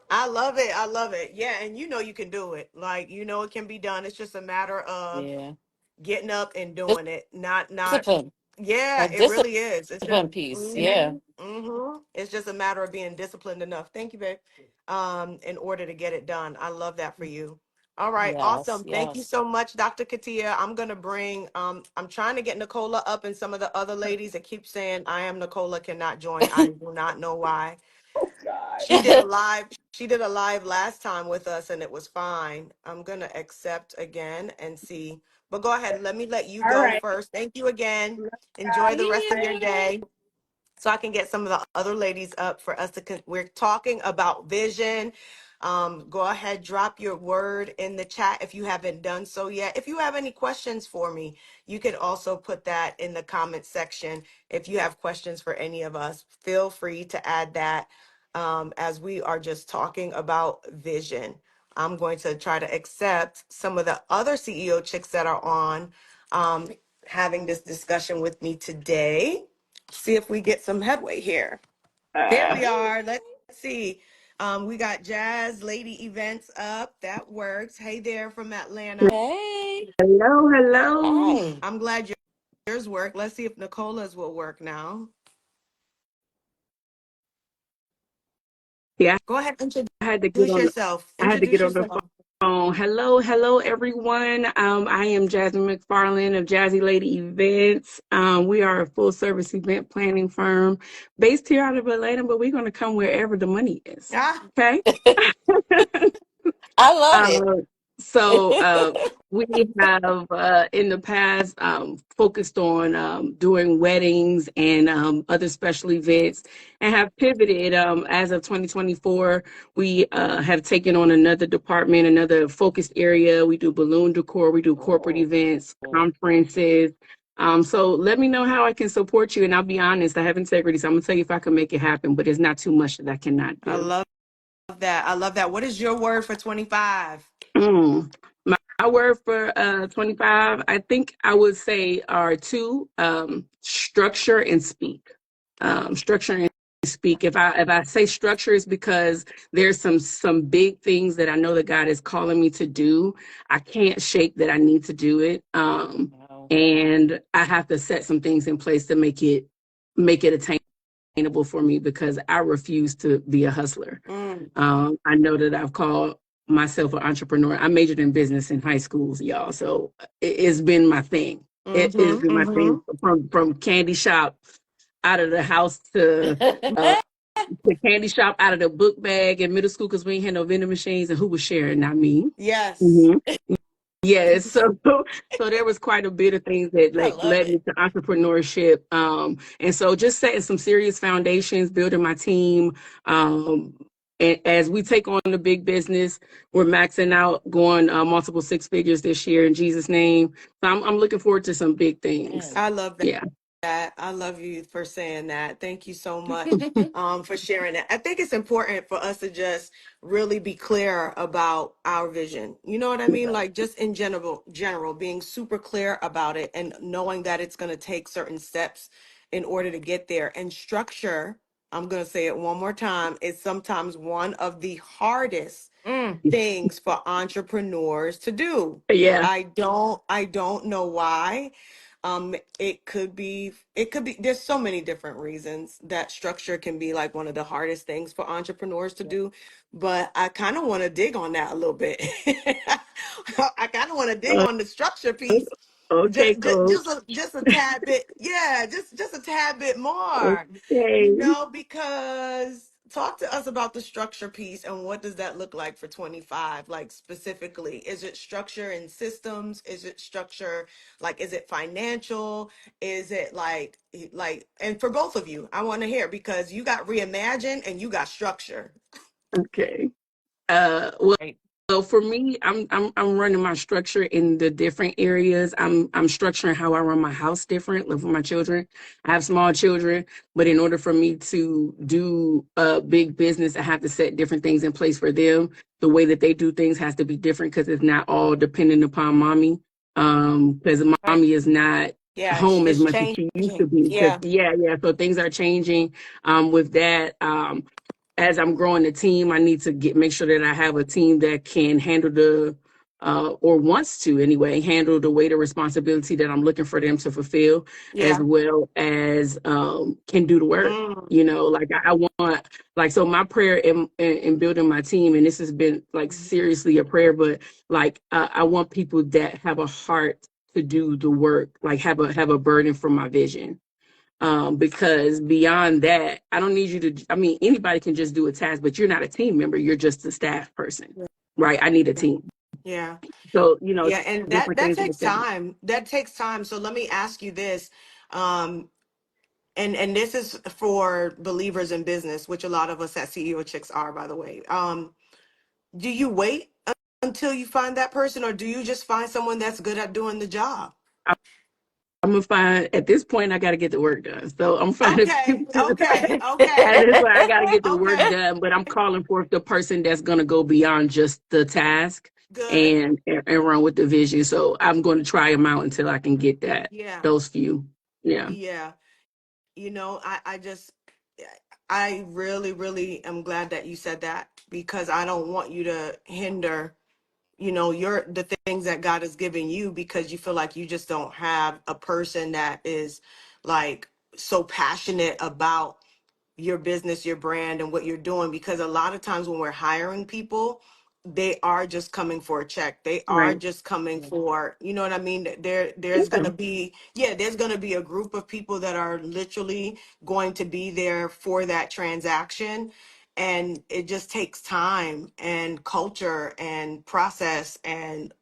I love it. I love it. Yeah, and you know you can do it. Like you know it can be done. It's just a matter of Yeah. getting up and doing it. Not Discipline. yeah, That it really is. It's just discipline piece. Yeah. it's just a matter of being disciplined enough. Thank you, babe. In order to get it done. I love that for you. All right, Yes. awesome. Thank you Yes. so much, Dr. Katia. I'm gonna bring I'm trying to get Nicola up and some of the other ladies that keep saying I am Nicola cannot join. I do not know why. Oh God. She did a live last time with us and it was fine. I'm gonna accept again and see. But go ahead, let you All go right. first. Thank you again. Enjoy the rest of your Yeah. day. So I can get some of the other ladies up for us to we're talking about vision. Go ahead, drop your word in the chat if you haven't done so yet. If you have any questions for me, you can also put that in the comment section. If you have questions for any of us, feel free to add that, as we are just talking about vision. I'm going to try to accept some of the other CEO chicks that are on, um, having this discussion with me today. See if we get some headway here. There we are. Let's see. We got Jazz Lady Events up. That works. Hey there from Atlanta. Hey. Hello, hello. Hey. I'm glad yours work. Let's see if Nicola's will work now. Yeah, Go ahead, I had to get introduce on. yourself. I had to get Introduce on the yourself. phone. Hello, hello, everyone. I am Jasmine McFarland of Jazzy Lady Events. We are a full service event planning firm based here out of Atlanta, but we're going to come wherever the money is. Ah, Okay. I love it. Uh, so we have in the past focused on doing weddings and other special events, and have pivoted. As of 2024, we have taken on another department, another focused area. We do balloon decor, we do corporate Oh. events, conferences. So let me know how I can support you, and I'll be honest, I have integrity, so I'm gonna tell you if I can make it happen, but there's not too much that I cannot I do. love that. I love that. What is your word for 25? My word for 25, I think I would say are two, structure and speak. Structure and speak. If I say structure, is because there's some big things that I know that God is calling me to do. I can't shake that I need to do it. Wow. And I have to set some things in place to make it attainable for me, because I refuse to be a hustler. I know that I've called myself an entrepreneur. I majored in business in high schools, y'all. So it's been my thing. It's been my thing from candy shop out of the house to the candy shop out of the book bag in middle school, because we ain't had no vending machines, and who was sharing? Not me. Yes. Mhm. Yes, so there was quite a bit of things that I like love led me it. to entrepreneurship, and so just setting some serious foundations, building my team, and as we take on the big business, we're maxing out, going multiple six figures this year in Jesus' name. So I'm looking forward to some big things. I love that. Yeah. I love you for saying that. Thank you so much, for sharing that. I think it's important for us to just really be clear about our vision. You know what I mean? Like just in general, being super clear about it and knowing that it's going to take certain steps in order to get there. And structure, I'm going to say it one more time, is sometimes one of the hardest Mm. things for entrepreneurs to do. Yeah. I don't know why. It could be there's so many different reasons that structure can be like one of the hardest things for entrepreneurs to do, but I kind of want to dig on that a little bit. I kind of want to dig Uh, on the structure piece okay, just coach. just a tad bit. Yeah, just a tad bit more. Okay. Because talk to us about the structure piece and what does that look like for 25? Like specifically, is it structure and systems? Is it structure like is it financial? Is it like and for both of you, I want to hear because you got reimagine and you got structure. Okay. Well, Right. so for me, I'm running my structure in the different areas. I'm structuring how I run my house different, live with my children. I have small children, but in order for me to do a big business, I have to set different things in place for them. The way that they do things has to be different because it's not all dependent upon mommy. Because Right. mommy is not Yeah, home as it's much as she used to changing. be. Because Yeah. yeah. So things are changing with that. As I'm growing the team, I need to make sure that I have a team that can handle the or wants to anyway handle the weight of responsibility that I'm looking for them to fulfill, as Yeah. well as can do the work. Mm, You know, like I want like so my prayer in building my team, and this has been like seriously a prayer, but like I want people that have a heart to do the work, like have a burden for my vision. Because beyond that, I don't need you to, I mean, anybody can just do a task, but you're not a team member. You're just a staff person, right? I need a team. yeah. So, you know, Yeah, and that different that things like takes that. time. That takes time. So let me ask you this. Um, and this is for believers in business, which a lot of us at CEO Chicks are, by the way. Do you wait until you find that person, or do you just find someone that's good at doing the job? I'm gonna find at this point I gotta get the work done. So I'm finding Okay, people okay, at okay, this point I gotta get the work okay. done, but I'm calling for the person that's gonna go beyond just the task Good. and run with the vision. So I'm gonna try them out until I can get that Yeah, those few. Yeah. yeah. I just, I really, really am glad that you said that because I don't want you to hinder your the things that God has given you because you feel like you just don't have a person that is like so passionate about your business, your brand, and what you're doing. Because a lot of times when we're hiring people, they are just coming for a check. They are Right. just coming for, you know what I mean? There's Yeah. gonna be, yeah, there's gonna be a group of people that are literally going to be there for that transaction. And it just takes time and culture and process and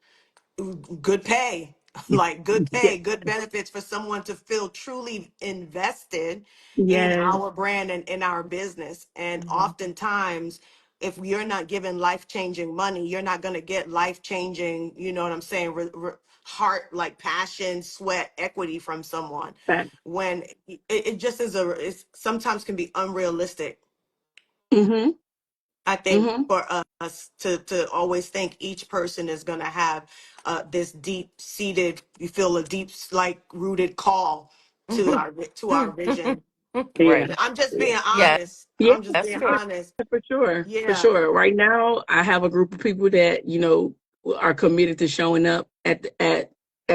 good pay, like good Yeah. pay, good benefits for someone to feel truly invested in Yes. our brand and in our business. And Mhm. oftentimes, if you're not given life changing money, you're not going to get life changing, you know what I'm saying, heart, like passion, sweat, equity from someone. Fact. When it just it sometimes can be unrealistic, Mm-hmm. I think, Mm-hmm. for us to always think each person is going to have this deep seated, you feel a deep, like rooted call to our vision. Yeah. Right. I'm just Yeah. being Yeah, honest. Yeah. I'm just that's being true. honest. For sure. For Yeah, sure. Right now, I have a group of people that, you know, are committed to showing up at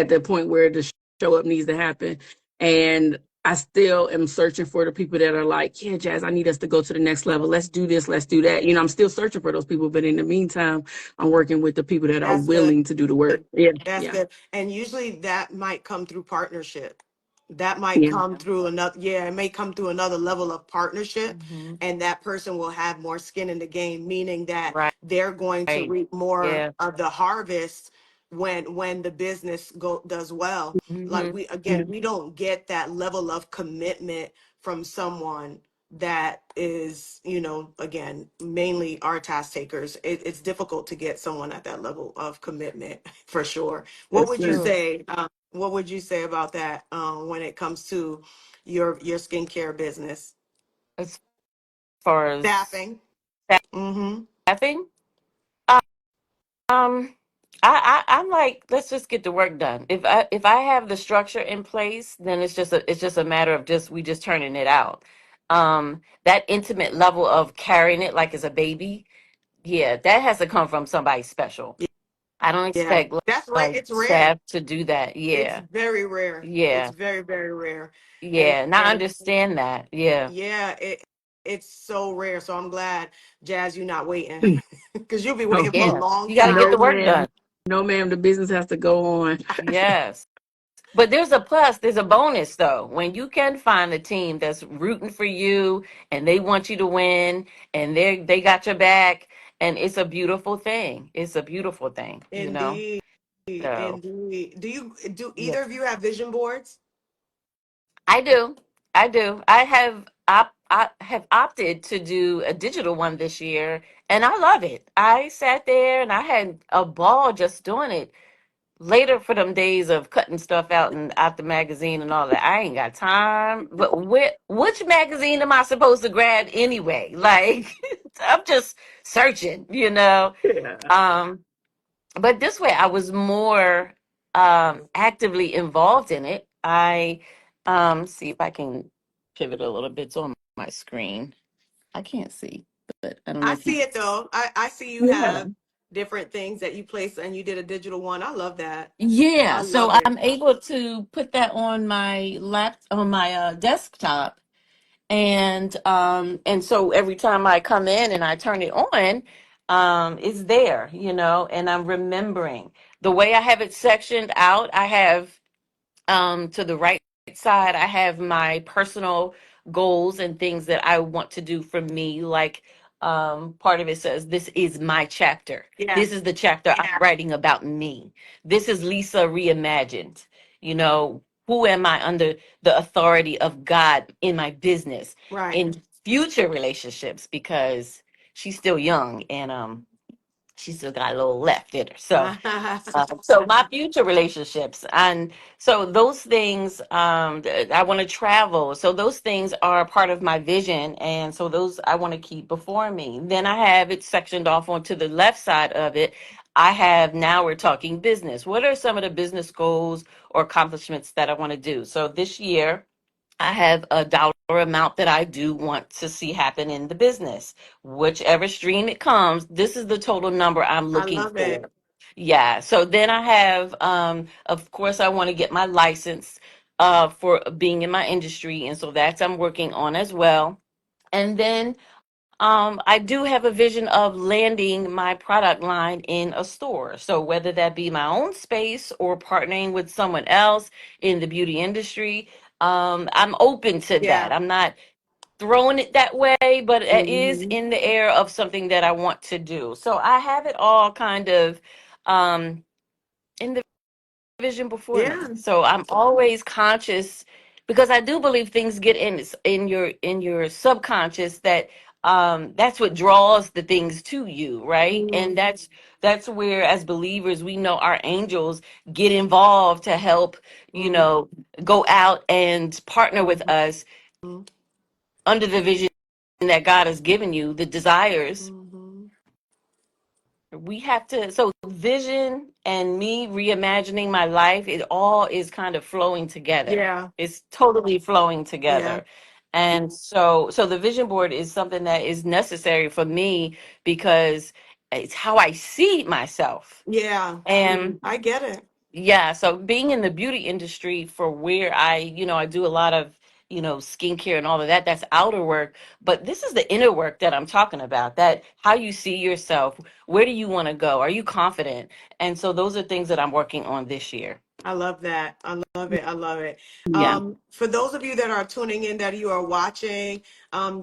the point where the show up needs to happen. And I still am searching for the people that are like, yeah, Jazz, I need us to go to the next level. Let's do this. Let's do that. You know, I'm still searching for those people. But in the meantime, I'm working with the people that are that's good. willing to do the work. Yeah. That's Yeah. good. And usually that might come through partnership. That might Yeah. come through another, yeah, it may come through another level of partnership. Hmm. And that person will have more skin in the game, meaning that Right. they're going to reap more Yeah. of the harvest when the business does well. Like Hmm. again, we don't get that level of commitment from someone that is, again, mainly our task takers. It's difficult to get someone at that level of commitment for sure. What That's would you true. True. say? What would you say about that when it comes to your skincare business? As far as Staffing. Mm-hmm. staffing, um, I'm like, let's just get the work done. If I have the structure in place, then it's just a matter of just we just turning it out. That intimate level of carrying it like it's a baby, yeah, that has to come from somebody special. I don't Yeah, expect that's right. like It's rare. staff to do that. It's Yeah, very rare. It's yeah, very, very rare. And yeah. And I and understand that. Yeah, yeah, it's so rare. So I'm glad, Jazz, you're not waiting because you'll be Oh, waiting for a yeah. long You got to get no, the time. work ma'am. done. No, ma'am. The business has to go on. Yes. But there's a plus, there's a bonus though. When you can find a team that's rooting for you and they want you to win and they got your back, and it's a beautiful thing. It's a beautiful thing, you know. Indeed. So Indeed. Do yeah. either of you have vision boards? I do. I do. I have opted to do a digital one this year, and I love it. I sat there and I had a ball just doing it. Later for them days of cutting stuff out and out the magazine and all that, I ain't got time. But which magazine am I supposed to grab anyway? Like I'm just searching, you know. Yeah. Um, but this way I was more actively involved in it. I see if I can pivot a little bit on my screen. I can't see, but I don't know I if you see it though. I see you Yeah. have different things that you place and you did a digital one. I love that. yeah, I so love it. I'm able to put that on my desktop, and so every time I come in and I turn it on, it's there, you know, and I'm remembering the way I have it sectioned out. I have to the right side, I have my personal goals and things that I want to do for me. Like part of it says, "This is my chapter. This Yes. is the chapter I'm writing about me. This is Lisa reimagined. You know, who am I under the authority of God in my business, Right. in future relationships, because she's still young and she still got a little left in her. So my future relationships, and so those things, I want to travel, so those things are part of my vision, and so those I want to keep before me. Then I have it sectioned off onto the left side of it. I have, now we're talking business. What are some of the business goals or accomplishments that I want to do? So this year I have a dollar amount that I do want to see happen in the business. Whichever stream it comes, this is the total number I'm I looking love it. for. Yeah. So then I have, of course, I want to get my license for being in my industry. And so that's I'm working on as well. And then I do have a vision of landing my product line in a store. So whether that be my own space or partnering with someone else in the beauty industry, I'm open to Yeah. that. I'm not throwing it that way, but it is Hmm. in the air of something that I want to do. So I have it all kind of um, in the vision before me. Yeah. So I'm always conscious, because I do believe things get in your subconscious, that that's what draws the things to you, right? And Mhm. that's where, as believers, we know our angels get involved to help, you Mhm. know, go out and partner with us Mhm. under the vision that God has given you, the desires. Mhm. We have to, so vision and me reimagining my life, it all is kind of flowing together. Yeah. It's totally flowing Yeah. together. And so the vision board is something that is necessary for me, because it's how I see myself. Yeah. And I get it. yeah, so being in the beauty industry, for where I do a lot of, skincare and all of that, that's outer work. But this is the inner work that I'm talking about, that how you see yourself, where do you want to go? Are you confident? And so those are things that I'm working on this year. I love that. I love it. I love it. Yeah. For those of you that are tuning in, that you are watching,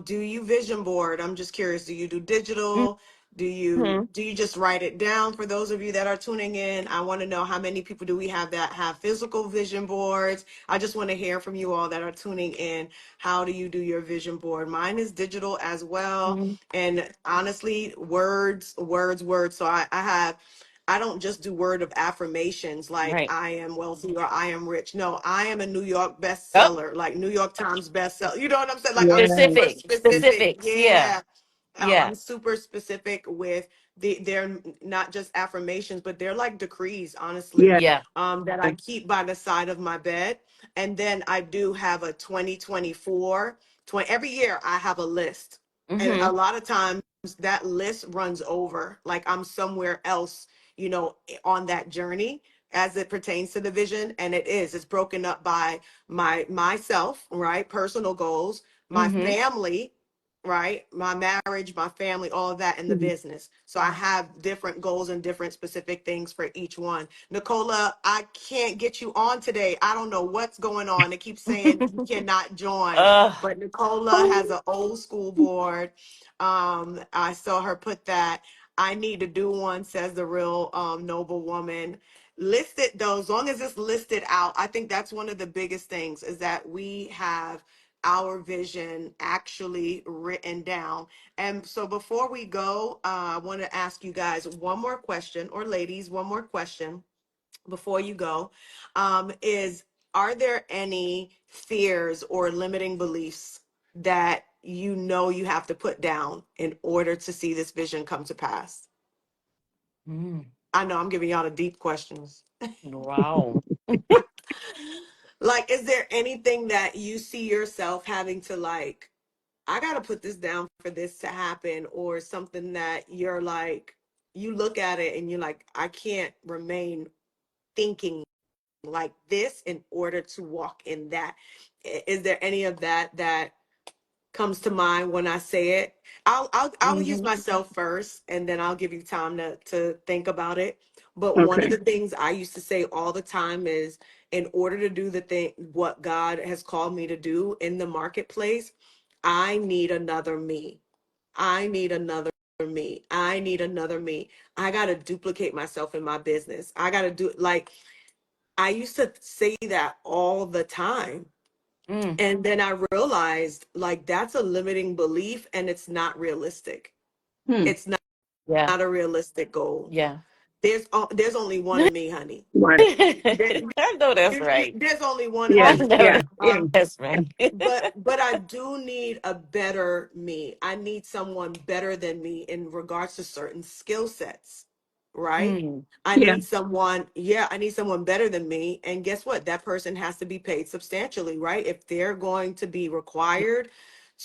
do you vision board? I'm just curious. Do you do digital? Hmm. Do you just write it down? For those of you that are tuning in, I want to know how many people do we have that have physical vision boards? I just want to hear from you all that are tuning in. How do you do your vision board? Mine is digital as well. Hmm. And honestly, words, words, words. So I don't just do word of affirmations like Right. I am wealthy or I am rich. No, I am a New York Oh, bestseller, like New York Times bestseller. You know what I'm saying? Like I'm Yeah. super specific. specifics. Yeah. Yeah. Yeah. I'm super specific with they're not just affirmations, but they're like decrees, honestly, Yeah. Yeah. that I keep by the side of my bed. And then I do have a 2024, every year I have a list. And Hmm. a lot of times that list runs over, like I'm somewhere else, on that journey as it pertains to the vision. And it's broken up by myself, right? Personal goals, my Hmm. family, right? My marriage, my family, all of that, and the business. So I have different goals and different specific things for each one. Nicola, I can't get you on today. I don't know what's going on. It keeps saying you cannot join. Ugh. But Nicola has an old school board. I saw her put that. I need to do one, says the real noble woman. List it though, as long as it's listed out. I think that's one of the biggest things is that we have our vision actually written down. And so before we go, I want to ask you guys one more question, or ladies, one more question before you go. Is are there any fears or limiting beliefs that you know you have to put down in order to see this vision come to pass? Mm. I know I'm giving y'all the deep questions. Wow. Like, is there anything that you see yourself having to like, I got to put this down for this to happen, or something that you're like, you look at it and you're like, I can't remain thinking like this in order to walk in that. Is there any of that that comes to mind when I say it? I'll use myself first, and then I'll give you time to think about it. But one of Okay. the things I used to say all the time is, in order to do the thing what God has called me to do in the marketplace, I need another me. I need another me. I need another me. I got to duplicate myself in my business. I got to do like I used to say that all the time. Mm. And then I realized like that's a limiting belief and it's not realistic. It's Yeah. not a realistic goal. Yeah. There's only one of me, honey. Right. There, I know that's right. there's only one of Yeah. I me. know Yeah. Yeah. that's right. But I do need a better me. I need someone better than me in regards to certain skill sets, right? Mm. I Yeah. need someone, yeah, I need someone better than me. And guess what? That person has to be paid substantially, right? If they're going to be required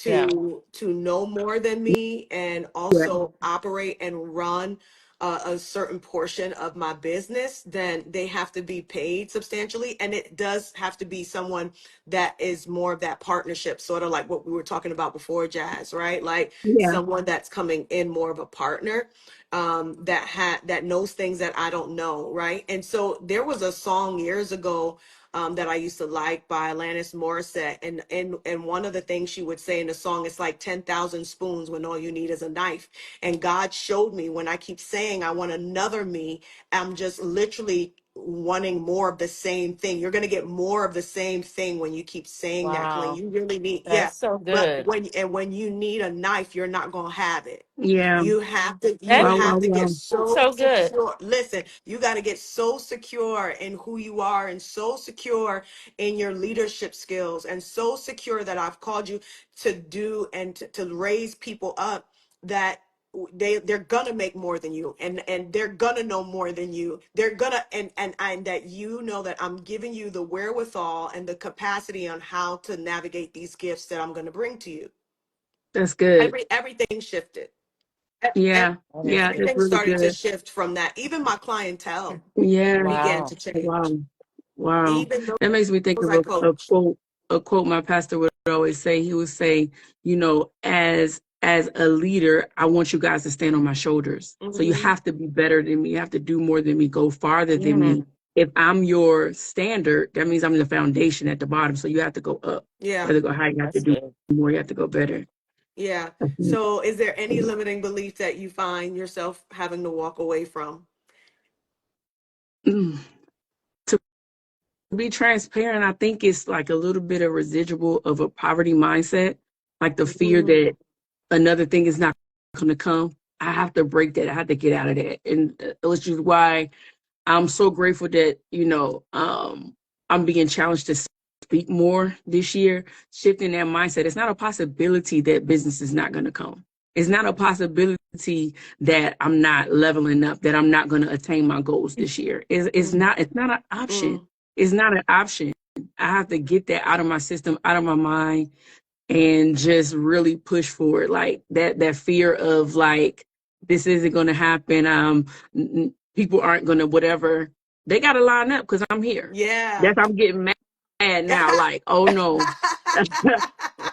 Yeah. to know more than me and Right. also operate and run a certain portion of my business, then they have to be paid substantially. And it does have to be someone that is more of that partnership, sort of like what we were talking about before, Jazz, right? Like Yeah. someone that's coming in more of a partner, that knows things that I don't know, right? And so there was a song years ago that I used to like by Alanis Morissette, and one of the things she would say in the song, it's like 10,000 spoons when all you need is a knife. And God showed me, when I keep saying I want another me, I'm just literally wanting more of the same thing. You're going to get more of the same thing when you keep saying that, Glenn. Wow. You really need, yeah. That's so But good. when you need a knife, you're not going to have it. Yeah. You That Wow. have Wow. to get Wow. so so good. secure. Listen, you got to get so secure in who you are, and so secure in your leadership skills, and so secure that I've called you to do and to raise people up, that they're gonna make more than you, and they're gonna know more than you. They're gonna, and that you know that I'm giving you the wherewithal and the capacity on how to navigate these gifts that I'm gonna bring to you. That's good. Everything shifted. Yeah. That is Yeah. That's Everything good. really started to good. shift from that. Even my clientele Yeah. began to Wow. change. Wow. Wow. Even That makes me think those of I a coached. quote, my pastor would always say. He would say, as a leader, I want you guys to stand on my shoulders. So you Hmm. have to be better than me. You have to do more than me, go farther than me. Mm. If I'm your standard, that means I'm the foundation at the bottom. So you have to go up. You Yeah, have to go higher. You have to That's do good. more. You have to go better. yeah. So is there any limiting belief that you find yourself having to walk away from? Mm. To be transparent, I think it's like a little bit of residual of a poverty mindset, like the fear Mhm. that another thing is not going to come. I have to break that. I have to get out of that. And which is why I'm so grateful that, I'm being challenged to speak more this year, shifting that mindset. It's not a possibility that business is not going to come. It's not a possibility that I'm not leveling up, that I'm not going to attain my goals this year. It's not an option. Mm. It's not an option. I have to get that out of my system, out of my mind, and just really push forward. Like that fear of like, this isn't going to happen. People aren't going to whatever. They got to line up because I'm here. Yeah. That's I'm getting mad now. Like, oh no,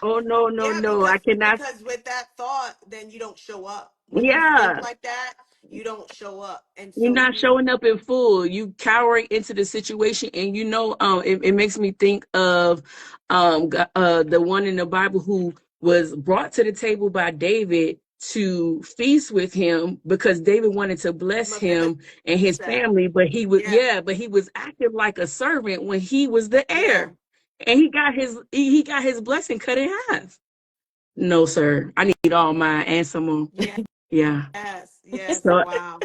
Oh no, no, Yeah, no! I cannot. because with that thought, then you don't show up. When you think Yeah, like that, you don't show up. And you're so not you showing up in full. You cowering into the situation, and it makes me think of the one in the Bible who was brought to the table by David to feast with him because David wanted to bless him and his Mephibosheth. family, but he was Yeah, but he was acting like a servant when he was the yeah, heir, and he got his blessing cut in half. No, sir, I need all mine and some more. Yeah. yes, yes. So Wow.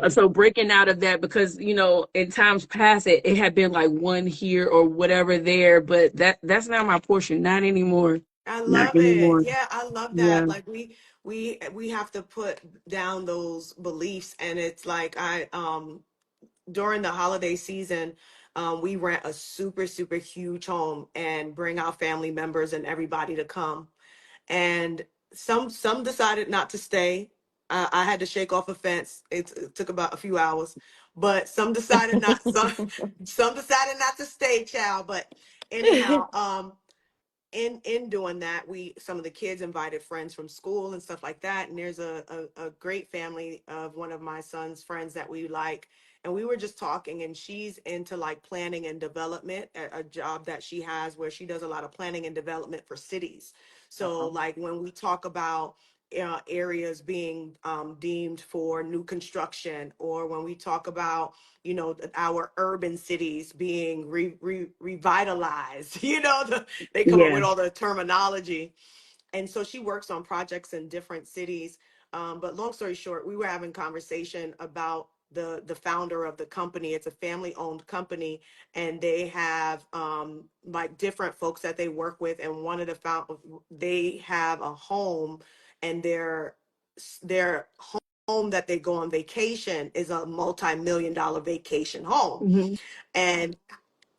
so breaking out of that because in times past it had been like one here or whatever there, but that's not my portion, not anymore, I not love it. anymore. Yeah, I love Yeah, that. Like we have to put down those beliefs, and it's like I during the holiday season, we rent a super super huge home and bring our family members and everybody to come. And some decided not to stay. I had to shake off a fence. It took about a few hours, but some decided not. Some decided not to stay, child. But anyhow, in doing that, we some of the kids invited friends from school and stuff like that. And there's a great family of one of my son's friends that we like. And we were just talking, and she's into like planning and development, a job that she has where she does a lot of planning and development for cities. So like when we talk about areas being deemed for new construction, or when we talk about our urban cities being revitalized, they come up yeah. with all the terminology. And so she works on projects in different cities. But long story short, we were having conversation about the founder of the company. It's a family owned company, and they have like different folks that they work with. And one of they have a home, and their home that they go on vacation is a multi-million-dollar vacation home. Hmm.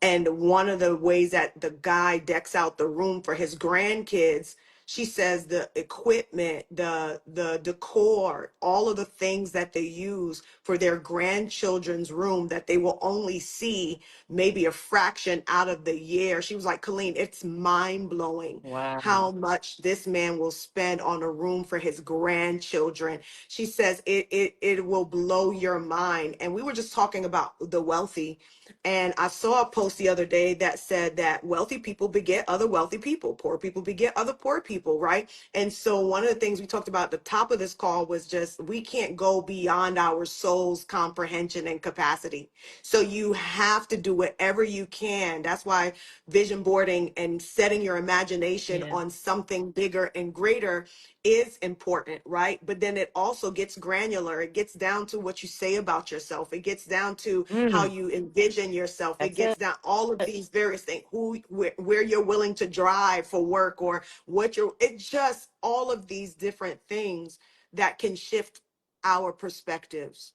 And one of the ways that the guy decks out the room for his grandkids, she says the equipment, the decor, all of the things that they use for their grandchildren's room that they will only see maybe a fraction out of the year. She was like, Colleen, it's mind blowing Wow. how much this man will spend on a room for his grandchildren. She says it will blow your mind. And we were just talking about the wealthy, and I saw a post the other day that said that wealthy people beget other wealthy people, poor people beget other poor people, right? And so one of the things we talked about at the top of this call was just we can't go beyond our soul's comprehension and capacity. So you have to do whatever you can. That's why vision boarding and setting your imagination Yeah. on something bigger and greater is important, right? But then it also gets granular. It gets down to what you say about yourself. It gets down to how Mm, you envision yourself. It that's gets it. down all of these various things, where you're willing to drive for work, or it's just all of these different things that can shift our perspectives.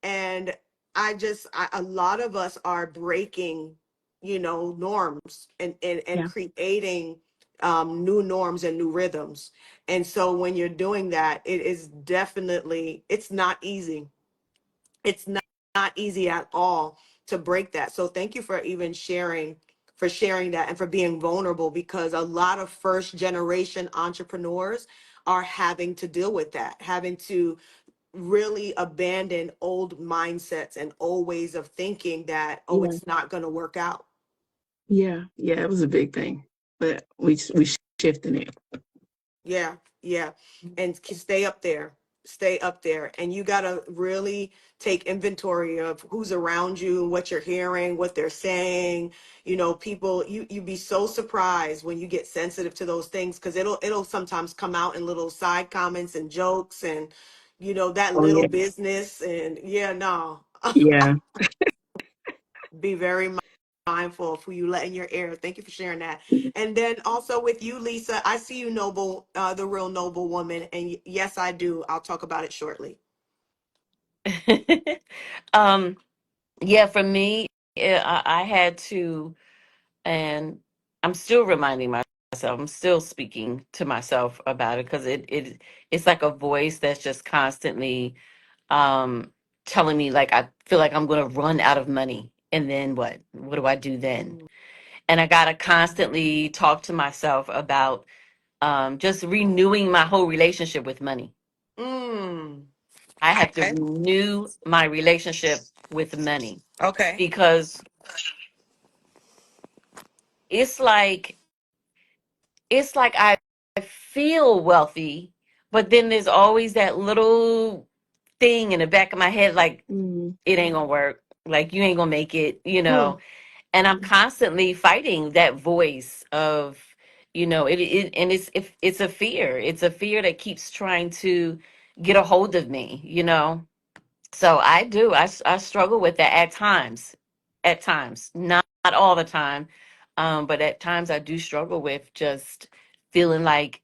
And a lot of us are breaking, norms, and Yeah, creating new norms and new rhythms. And so when you're doing that, it is definitely, it's not easy. It's not easy at all to break that. So thank you for even sharing that and for being vulnerable, because a lot of first generation entrepreneurs are having to deal with that, having to really abandon old mindsets and old ways of thinking that, oh, yeah, it's not going to work out. yeah. It was a big thing, but we shifting it. Yeah, yeah. And stay up there. Stay up there. And you got to really take inventory of who's around you, what you're hearing, what they're saying. People, you be so surprised when you get sensitive to those things, because it'll sometimes come out in little side comments and jokes, and that Oh little yeah, business. And yeah, no. yeah. Be very mindful of who you let in your ear. Thank you for sharing that. And then also with you, Lisa, I see you, noble, the real noble woman. And yes, I do. I'll talk about it shortly. um, yeah, for me, I had to, and I'm still reminding myself, I'm still speaking to myself about it because it's like a voice that's just constantly um telling me like I feel like I'm gonna run out of money. And then what? What do I do then? and I got to constantly talk to myself about just renewing my whole relationship with money. Mm. I have to Okay. renew my relationship with money Okay. because it's like I feel wealthy, but then there's always that little thing in the back of my head like Mm. it ain't gonna work, like you ain't gonna make it, you Hmm. know. And I'm constantly fighting that voice of, and it's a fear. It's a fear that keeps trying to get a hold of me, So I struggle with that at times, not all the time, but at times I do struggle with just feeling like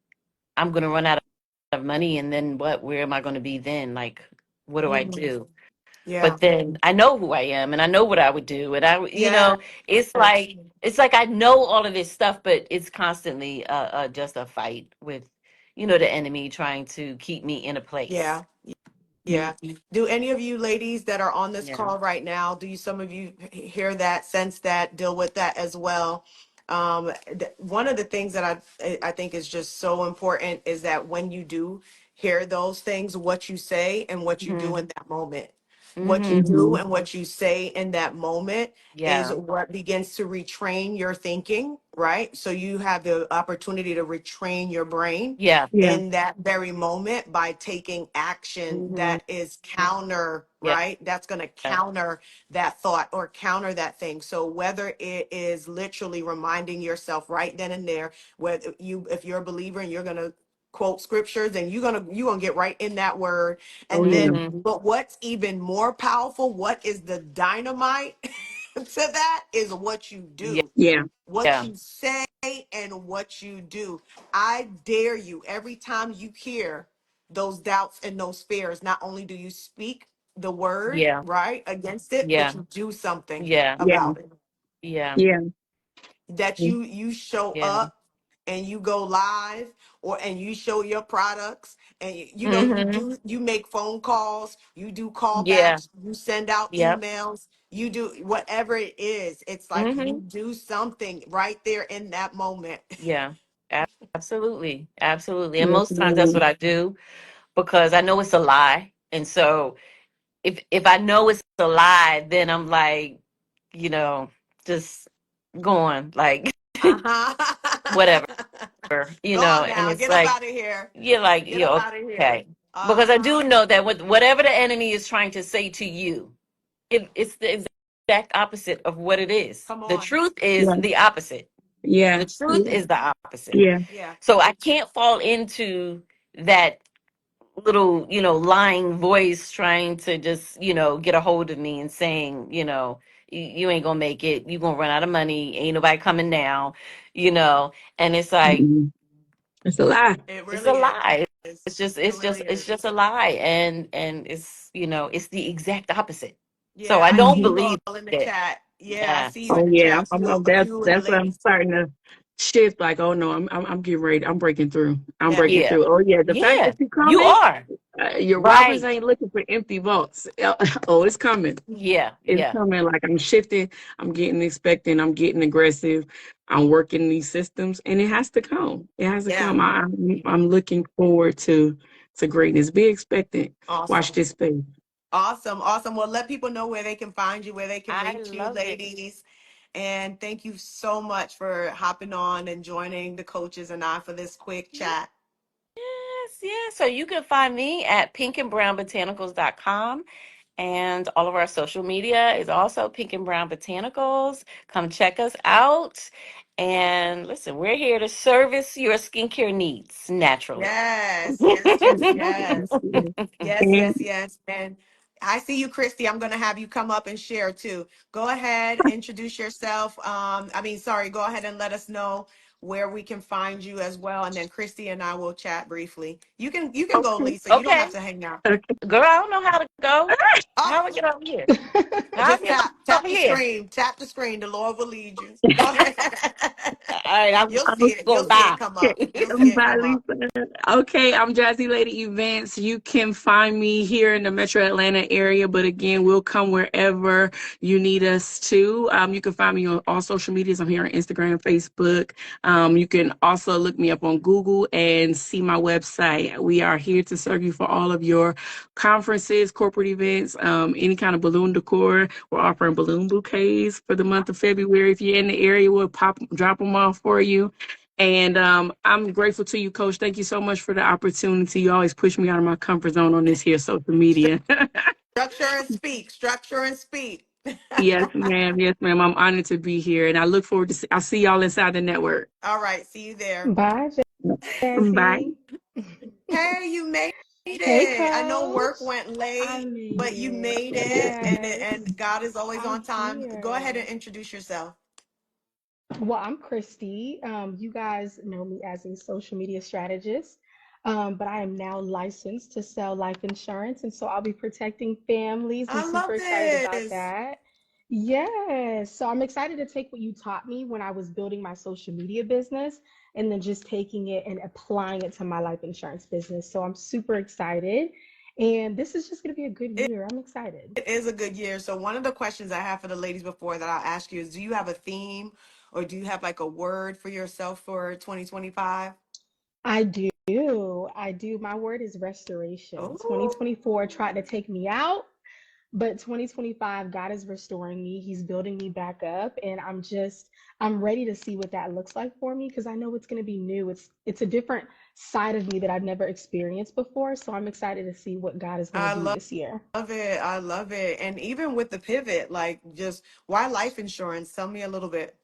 I'm gonna run out of money, and then what? Where am I gonna be then? Like, what do I Mm. do? Yeah. But then I know who I am, and I know what I would do, and Yeah. it's like I know all of this stuff, but it's constantly just a fight with, the enemy trying to keep me in a place. Yeah. Yeah. Do any of you ladies that are on this Yeah. call right now, some of you hear that, sense that, deal with that as well? One of the things that I think is just so important is that when you do hear those things, what you say and what you do Hmm. in that moment. What you Hmm. do Mhm. and what you say in that moment is Yeah. what begins to retrain your thinking, right? So you have the opportunity to retrain your brain Yeah. Yeah. in that very moment by taking action Hmm. that is counter, Yeah. right? That's going to counter that thought or counter that thing. So whether it is literally reminding yourself right then and there, whether if you're a believer and you're going to quote scriptures and you're going to get right in that word. Oh And yeah. then, Hmm. but what's even more powerful, what is the dynamite to that is what you Yeah. do, Yeah. what Yeah. you say and what you do. I dare you, every time you hear those doubts and those fears, not only do you speak the word, Yeah. right, against it, but Yeah. you do something Yeah. Yeah. about it. Yeah. Yeah. That you show Yeah. up and you go live and you show your products and Hmm. you make phone calls, you do Yeah. callbacks, you send out Yep. emails, you do whatever it is. It's like Hmm. you do something right there in that moment. Yeah. Absolutely. Absolutely. And Yes, most times that's ma'am. what I do because I know it's a lie. And so if I know it's a lie, then I'm like, you know, just going like whatever, Uh-huh. Go on and now, it's get up like out of here. you're like, Get up you're out of here. okay. Because I Uh-huh. do know that with whatever the enemy is trying to say to you, it's the exact opposite of what it is. Come The on. truth is Yeah. the opposite. Yeah. The truth Yeah. is the opposite. Yeah. Yeah. So I can't fall into that little, lying voice trying to just, get a hold of me and saying, you ain't gonna make it. You gonna run out of money. Ain't nobody coming now, and it's like, Mhm. It's a lie. It it's a really lie. is. It's just It it's just really it's is. just a lie, and it's the exact opposite. So Yeah, I I see don't you Mhm. believe all in the it. chat. Yeah, I Yeah. see you Oh in the yeah. chat. That's You and the that's what I'm ladies. starting to shift. Like, oh no, I'm getting ready. I'm breaking through. I'm Yeah. breaking Yeah. through. Oh yeah. The fact Yeah. that you You coming, are. your robbers Right. ain't looking for empty vaults. Oh, it's coming. Yeah. It's Yeah. coming. Like I'm shifting. I'm getting expecting. I'm getting aggressive. I'm working these systems, and it has to come. It has to Yeah. come. I'm looking forward to greatness. Be expectant. Watch Awesome. this space. Awesome. Awesome. Well, let people know where they can find you, where they can I reach you, love it. ladies. And thank you so much for hopping on and joining the coaches and I for this quick chat. Yes, yes. So you can find me at pinkandbrownbotanicals.com. And all of our social media is also Pink and Brown Botanicals. Come check us out. And listen, we're here to service your skincare needs naturally. Yes, yes, yes, Yes, yes. yes. Yes, And yes, yes. And I see you, Christy. I'm going to have you come up and share too. Go ahead, introduce yourself. Sorry, go ahead and let us know where we can find you as well. And then Christy and I will chat briefly. You can go, okay. Lisa. You don't have Okay. to hang out. Girl, I don't know how to go. Oh, How do I get over here? How do I just get tap over the here? screen. Tap the screen. The Lord will lead you. Go ahead. All right, You'll see it. You'll Okay. see it bye. come up. You'll see it Bye, come up. Lisa. Okay, I'm Jazzy Lady Events. You can find me here in the Metro Atlanta area, but again, we'll come wherever you need us to. You can find me on all social medias. I'm here on Instagram, Facebook. You can also look me up on Google and see my website. We are here to serve you for all of your conferences, corporate events, any kind of balloon decor. We're offering balloon bouquets for the month of February. If you're in the area, we'll drop them off for you. And I'm grateful to you, Coach. Thank you so much for the opportunity. You always push me out of my comfort zone on this here social media. Structure and speak. Structure and speak. Yes, ma'am. Yes, ma'am. I'm honored to be here, and I look forward to. I'll see y'all inside the network. All right. See you there. Bye, Bye. Jazzy. Hey, you made Hey, it. I know Coach. work went I late, made but you it. made it, Yes, and God is always I'm on time. Go ahead here. and introduce yourself. Well, I'm Christy. You guys know me as a social media strategist, but I am now licensed to sell life insurance, and so I'll be protecting families. I'm I super love excited about this. that. Yes, so I'm excited to take what you taught me when I was building my social media business, and then just taking it and applying it to my life insurance business. So I'm super excited, and this is just going to be a good year. I'm excited. It is a good year. So one of the questions I have for the ladies before that I'll ask you is, do you have a theme or do you have like a word for yourself for 2025? I do. I do. My word is restoration. Oh, 2024 tried to take me out, but 2025, God is restoring me. He's building me back up, and I'm ready to see what that looks like for me because I know it's going to be new. It's a different side of me that I've never experienced before, so I'm excited to see what God is going to I do this year. love it. I love it. And even with the pivot, like just why life insurance? Tell me a little bit.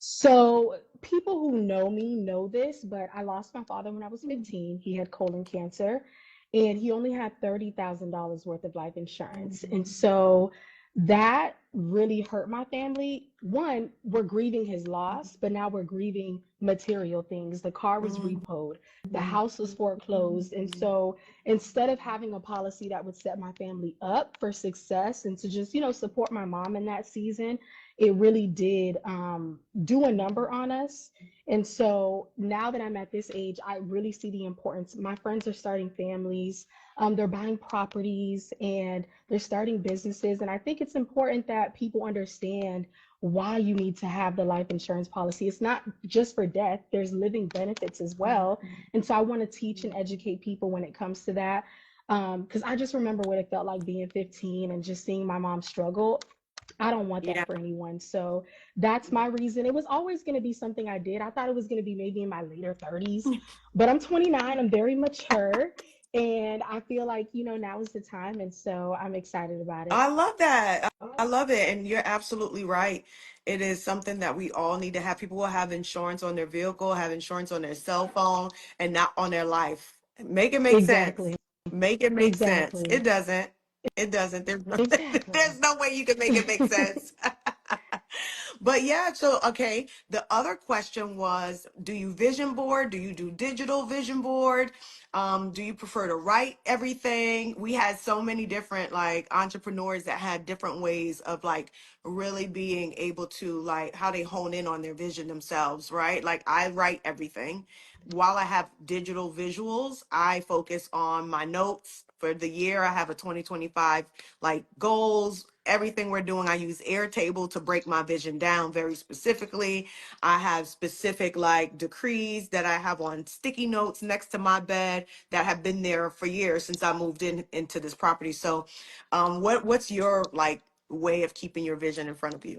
So, people who know me know this, but I lost my father when I was 15. He had colon cancer, and he only had $30,000 worth of life insurance. And so that really hurt my family. One, we're grieving his loss, but now we're grieving material things. The car was Mhm. repoed, the house was foreclosed. And so instead of having a policy that would set my family up for success and to just, support my mom in that season, it really did do a number on us. And so now that I'm at this age, I really see the importance. My friends are starting families, they're buying properties, and they're starting businesses. And I think it's important that people understand why you need to have the life insurance policy. It's not just for death, there's living benefits as well. And so I want to teach and educate people when it comes to that. Because I just remember what it felt like being 15 and just seeing my mom struggle. I don't want Yeah. that for anyone. So that's my reason. It was always going to be something I did. I thought it was going to be maybe in my later 30s, but I'm 29. I'm very mature. And I feel like, now is the time. And so I'm excited about it. I love that. I love it. And you're absolutely right. It is something that we all need to have. People will have insurance on their vehicle, have insurance on their cell phone, and not on their life. Make it make sense. Exactly. Make it make sense. Exactly. It doesn't. It doesn't. There's no, Exactly. there's no way you can make it make sense. But yeah, so okay. The other question was, do you vision board? Do you do digital vision board? Do you prefer to write everything? We had so many different like entrepreneurs that had different ways of like really being able to like how they hone in on their vision themselves, right? Like I write everything. While I have digital visuals, I focus on my notes for the year. I have a 2025 like goals, everything we're doing. I use Airtable to break my vision down very specifically. I have specific like decrees that I have on sticky notes next to my bed that have been there for years since I moved into this property. So, what's your like way of keeping your vision in front of you?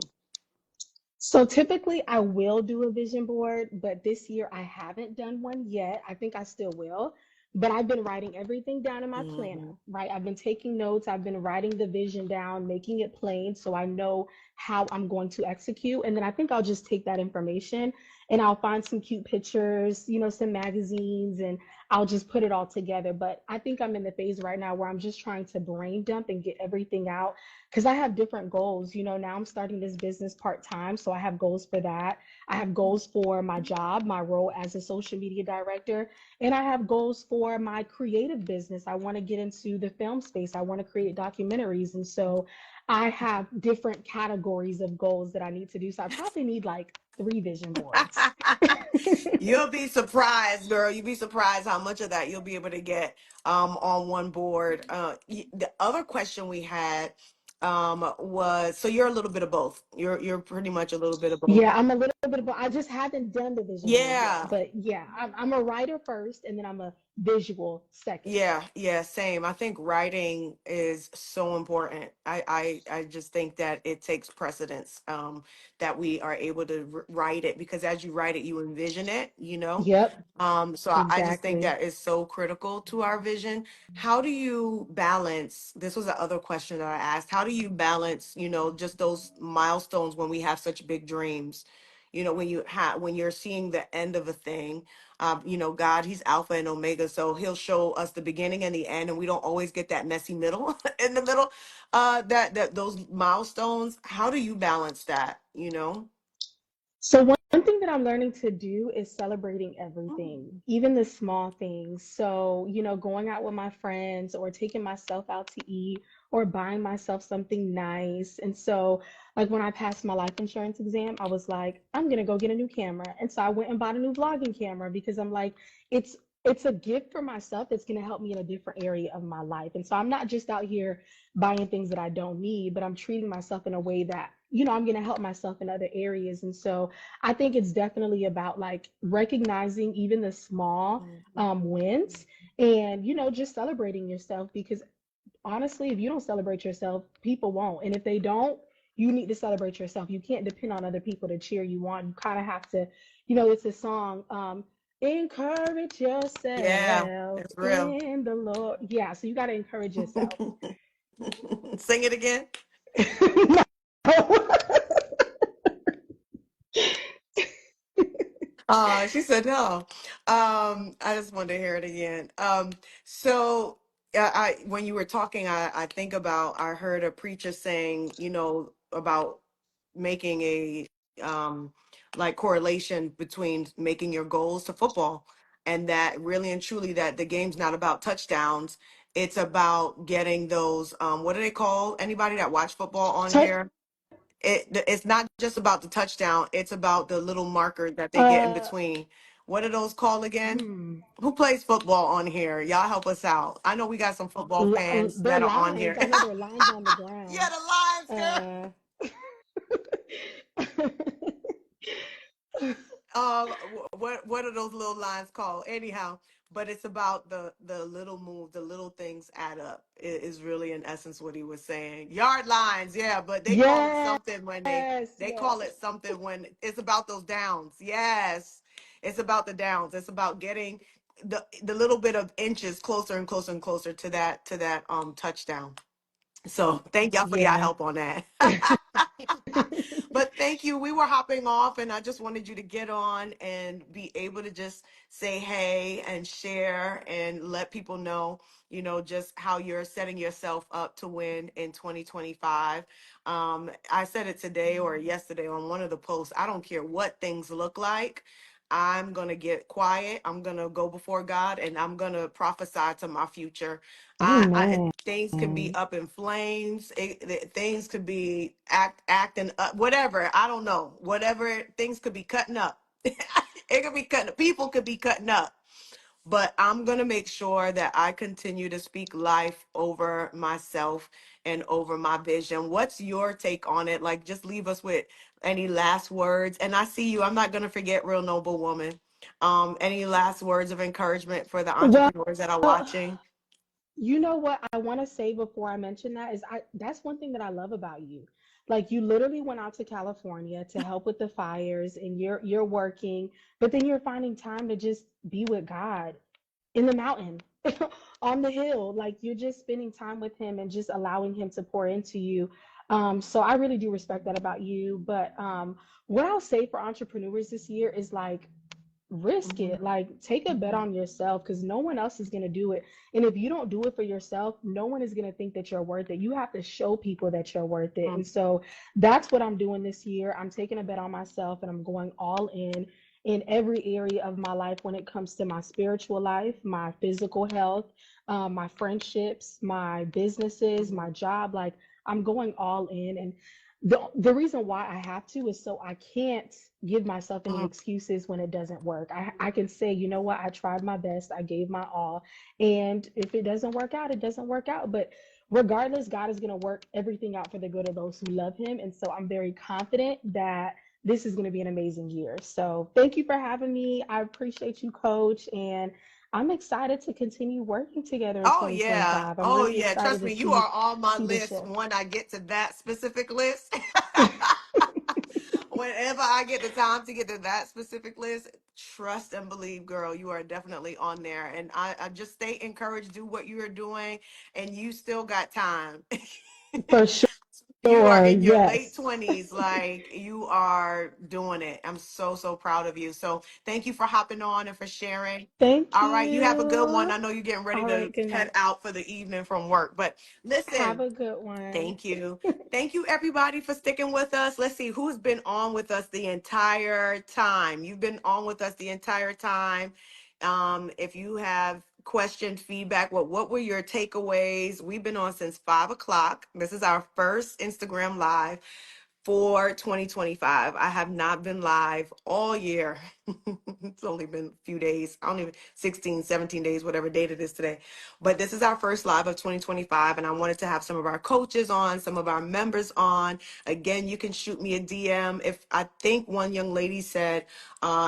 So typically I will do a vision board, but this year I haven't done one yet. I think I still will. But I've been writing everything down in my Mhm. planner, right? I've been taking notes, I've been writing the vision down, making it plain so I know how I'm going to execute. And then I think I'll just take that information and I'll find some cute pictures, some magazines, and I'll just put it all together. But I think I'm in the phase right now where I'm just trying to brain dump and get everything out because I have different goals. Now I'm starting this business part time, so I have goals for that. I have goals for my job, my role as a social media director, and I have goals for my creative business. I want to get into the film space. I want to create documentaries, and so I have different categories of goals that I need to do. So I probably need like 3 vision boards. You'll be surprised, girl. You'll be surprised how much of that you'll be able to get on one board. The other question we had was, so you're a little bit of both. You're pretty much a little bit of both. Yeah, I'm a little bit of, I just haven't done the vision board yet. Yeah. But yeah, I'm a writer first and then I'm a visual second. Yeah, same. I think writing is so important. I just think that it takes precedence, that we are able to write it, because as you write it, you envision it, you know? Yep, So I just think exactly. that is so critical to our vision. How do you balance, this was the other question that I asked, how do you balance, just those milestones when we have such big dreams? When you're seeing the end of a thing, God, he's Alpha and Omega. So he'll show us the beginning and the end, and we don't always get that messy middle in the middle, that those milestones. How do you balance that, So one thing that I'm learning to do is celebrating Mm. everything, even the small things. So, going out with my friends or taking myself out to eat or buying myself something nice. And so, like when I passed my life insurance exam, I was like, I'm gonna go get a new camera. And so I went and bought a new vlogging camera because I'm like, it's it's a gift for myself that's gonna help me in a different area of my life. And so I'm not just out here buying things that I don't need, but I'm treating myself in a way that, I'm gonna help myself in other areas. And so I think it's definitely about like recognizing even the small wins and, just celebrating yourself because honestly, if you don't celebrate yourself, people won't. And if they don't, you need to celebrate yourself. You can't depend on other people to cheer you on. You kind of have to, it's a song, encourage Yeah, yourself it's real. in the Lord. Yeah, so you got to encourage yourself. Sing it again. She said no. I just wanted to hear it again. So when you were talking, I think about, I heard a preacher saying, about making a like correlation between making your goals to football, and that really and truly that the game's not about touchdowns. It's about getting those, what do they call, anybody that watch football on Touch, here? It's not just about the touchdown, it's about the little marker that they get in uh, between. What are those called again? hmm, Who plays football on here? Y'all help us out. I know we got some football fans they're that are on here. lines. I know they're lines on the Yeah, ground. the Lions, Uh, what are those little lines called anyhow? But it's about the little move, the little things add up, is really in essence what he was saying. Yard lines, yeah, but they call it yes, something when they call yes. it something when it's about those downs. Yes, it's about the downs. It's about getting the little bit of inches closer and closer and closer to that touchdown. So thank y'all for y'all Yeah. help on that. But thank you. We were hopping off, and I just wanted you to get on and be able to just say hey and share and let people know, just how you're setting yourself up to win in 2025. I said it today or yesterday on one of the posts. I don't care what things look like. I'm going to get quiet. I'm going to go before God, and I'm going to prophesy to my future. Amen. Things can be up in flames. Things could be acting up, whatever. I don't know. Whatever, things could be cutting up. It could be cutting. People could be cutting up. But I'm gonna make sure that I continue to speak life over myself and over my vision. What's your take on it? Like, just leave us with any last words. And I see you. I'm not gonna forget, Real Noble Woman. Any last words of encouragement for the Well, entrepreneurs that are watching? you know what I want to say before I mention that is that's one thing that I love about you. Like you literally went out to California to help with the fires and you're working, but then you're finding time to just be with God in the mountain on the hill. Like you're just spending time with him and just allowing him to pour into you. So I really do respect that about you. But what I'll say for entrepreneurs this year is like risk Mhm, it. Like take a bet mhm, on yourself because no one else is going to do it. And if you don't do it for yourself, no one is going to think that you're worth it. You have to show people that you're worth it. mhm. And so that's what I'm doing this year. I'm taking a bet on myself and I'm going all in every area of my life when it comes to my spiritual life, my physical health, my friendships, my businesses, my job. Like I'm going all in. And the reason why I have to is so I can't give myself any excuses when it doesn't work. I can say, you know what, I tried my best, I gave my all. And if it doesn't work out, it doesn't work out. But regardless, God is going to work everything out for the good of those who love him. And so I'm very confident that this is going to be an amazing year. So thank you for having me. I appreciate you, Coach. And I'm excited to continue working together in Oh yeah. 2025. I'm Oh really yeah. excited Trust to me, you are see on my the list shift. when I get to that specific list. Whenever I get the time to get to that specific list, trust and believe, girl, you are definitely on there. And I just stay encouraged, do what you are doing, and you still got time. For You are sure. in your late Yes. 20s, like you are doing it. I'm so, so proud of you. So thank you for hopping on and for sharing. Thank All right, you have a good one. you. I know you're getting ready All to right. Good head night. out for the evening from work, but Have listen, a good one. thank you. Thank you, everybody, for sticking with us. Let's see who's been on with us the entire time. You've been on with us the entire time. If you have questioned feedback, what were your takeaways? We've been on since 5 o'clock. This is our first Instagram live for 2025. I have not been live all year. It's only been a few days. I don't even 16, 17 days, whatever date it is today. But this is our first live of 2025 and I wanted to have some of our coaches on, some of our members on. Again, you can shoot me a DM. If I think one young lady said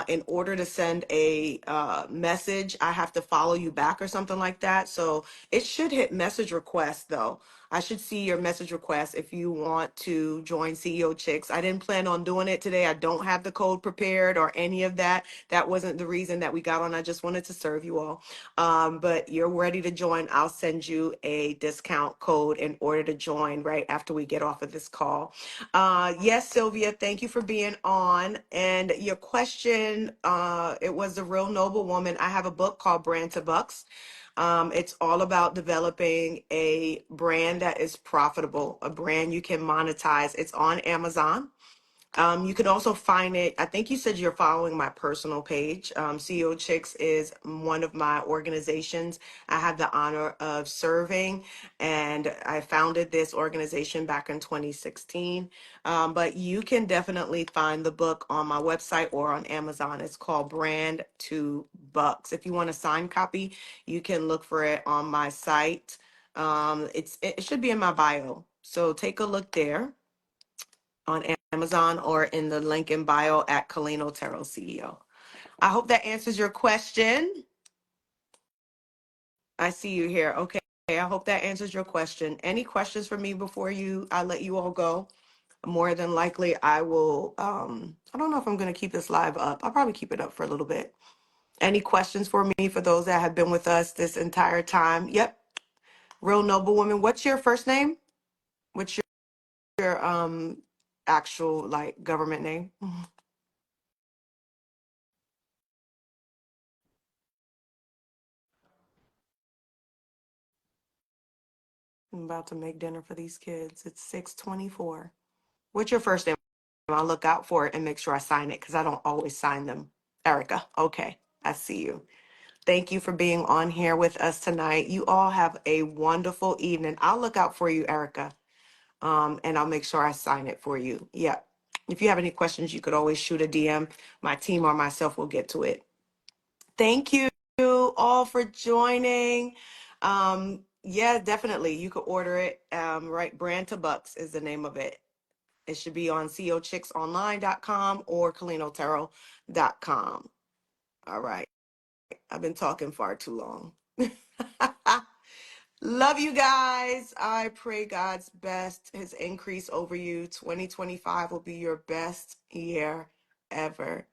in order to send a message, I have to follow you back or something like that. So it should hit message request though. I should see your message request if you want to join CEO Chicks. I didn't plan on doing it today. I don't have the code prepared or any of that. That wasn't the reason that we got on. I just wanted to serve you all. But you're ready to join. I'll send you a discount code in order to join right after we get off of this call. Yes, Sylvia, thank you for being on. And your question, it was The Real Noble Woman. I have a book called Brand to Bucks. It's all about developing a brand that is profitable, a brand you can monetize. It's on Amazon. You can also find it. I think you said you're following my personal page. CEO Chicks is one of my organizations I have the honor of serving, and I founded this organization back in 2016. But you can definitely find the book on my website or on Amazon. It's called Brand to Bucks. If you want a signed copy, you can look for it on my site. It should be in my bio, so take a look there on Amazon or in the link in bio at Kalino Terrell CEO. I hope that answers your question. I see you here. Okay. I hope that answers your question. Any questions for me before I let you all go? More than likely I will I don't know if I'm gonna keep this live up. I'll probably keep it up for a little bit. Any questions for me for those that have been with us this entire time? Yep. Real Noble Woman. What's your first name? What's your actual like government name? I'm about to make dinner for these kids. It's 6:24. What's your first name? I'll look out for it and make sure I sign it because I don't always sign them. Erica. Okay. I see you. Thank you for being on here with us tonight. You all have a wonderful evening. I'll look out for you, Erica. And I'll make sure I sign it for you. Yeah. If you have any questions, you could always shoot a DM. My team or myself will get to it. Thank you all for joining. Yeah, definitely. You could order it. Right, Brand to Bucks is the name of it. It should be on cochicksonline.com or kalinoterrell.com. All right. I've been talking far too long. Love you guys. I pray God's best, his increase over you. 2025 will be your best year ever.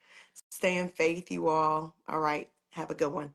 Stay in faith, you all. All right. Have a good one.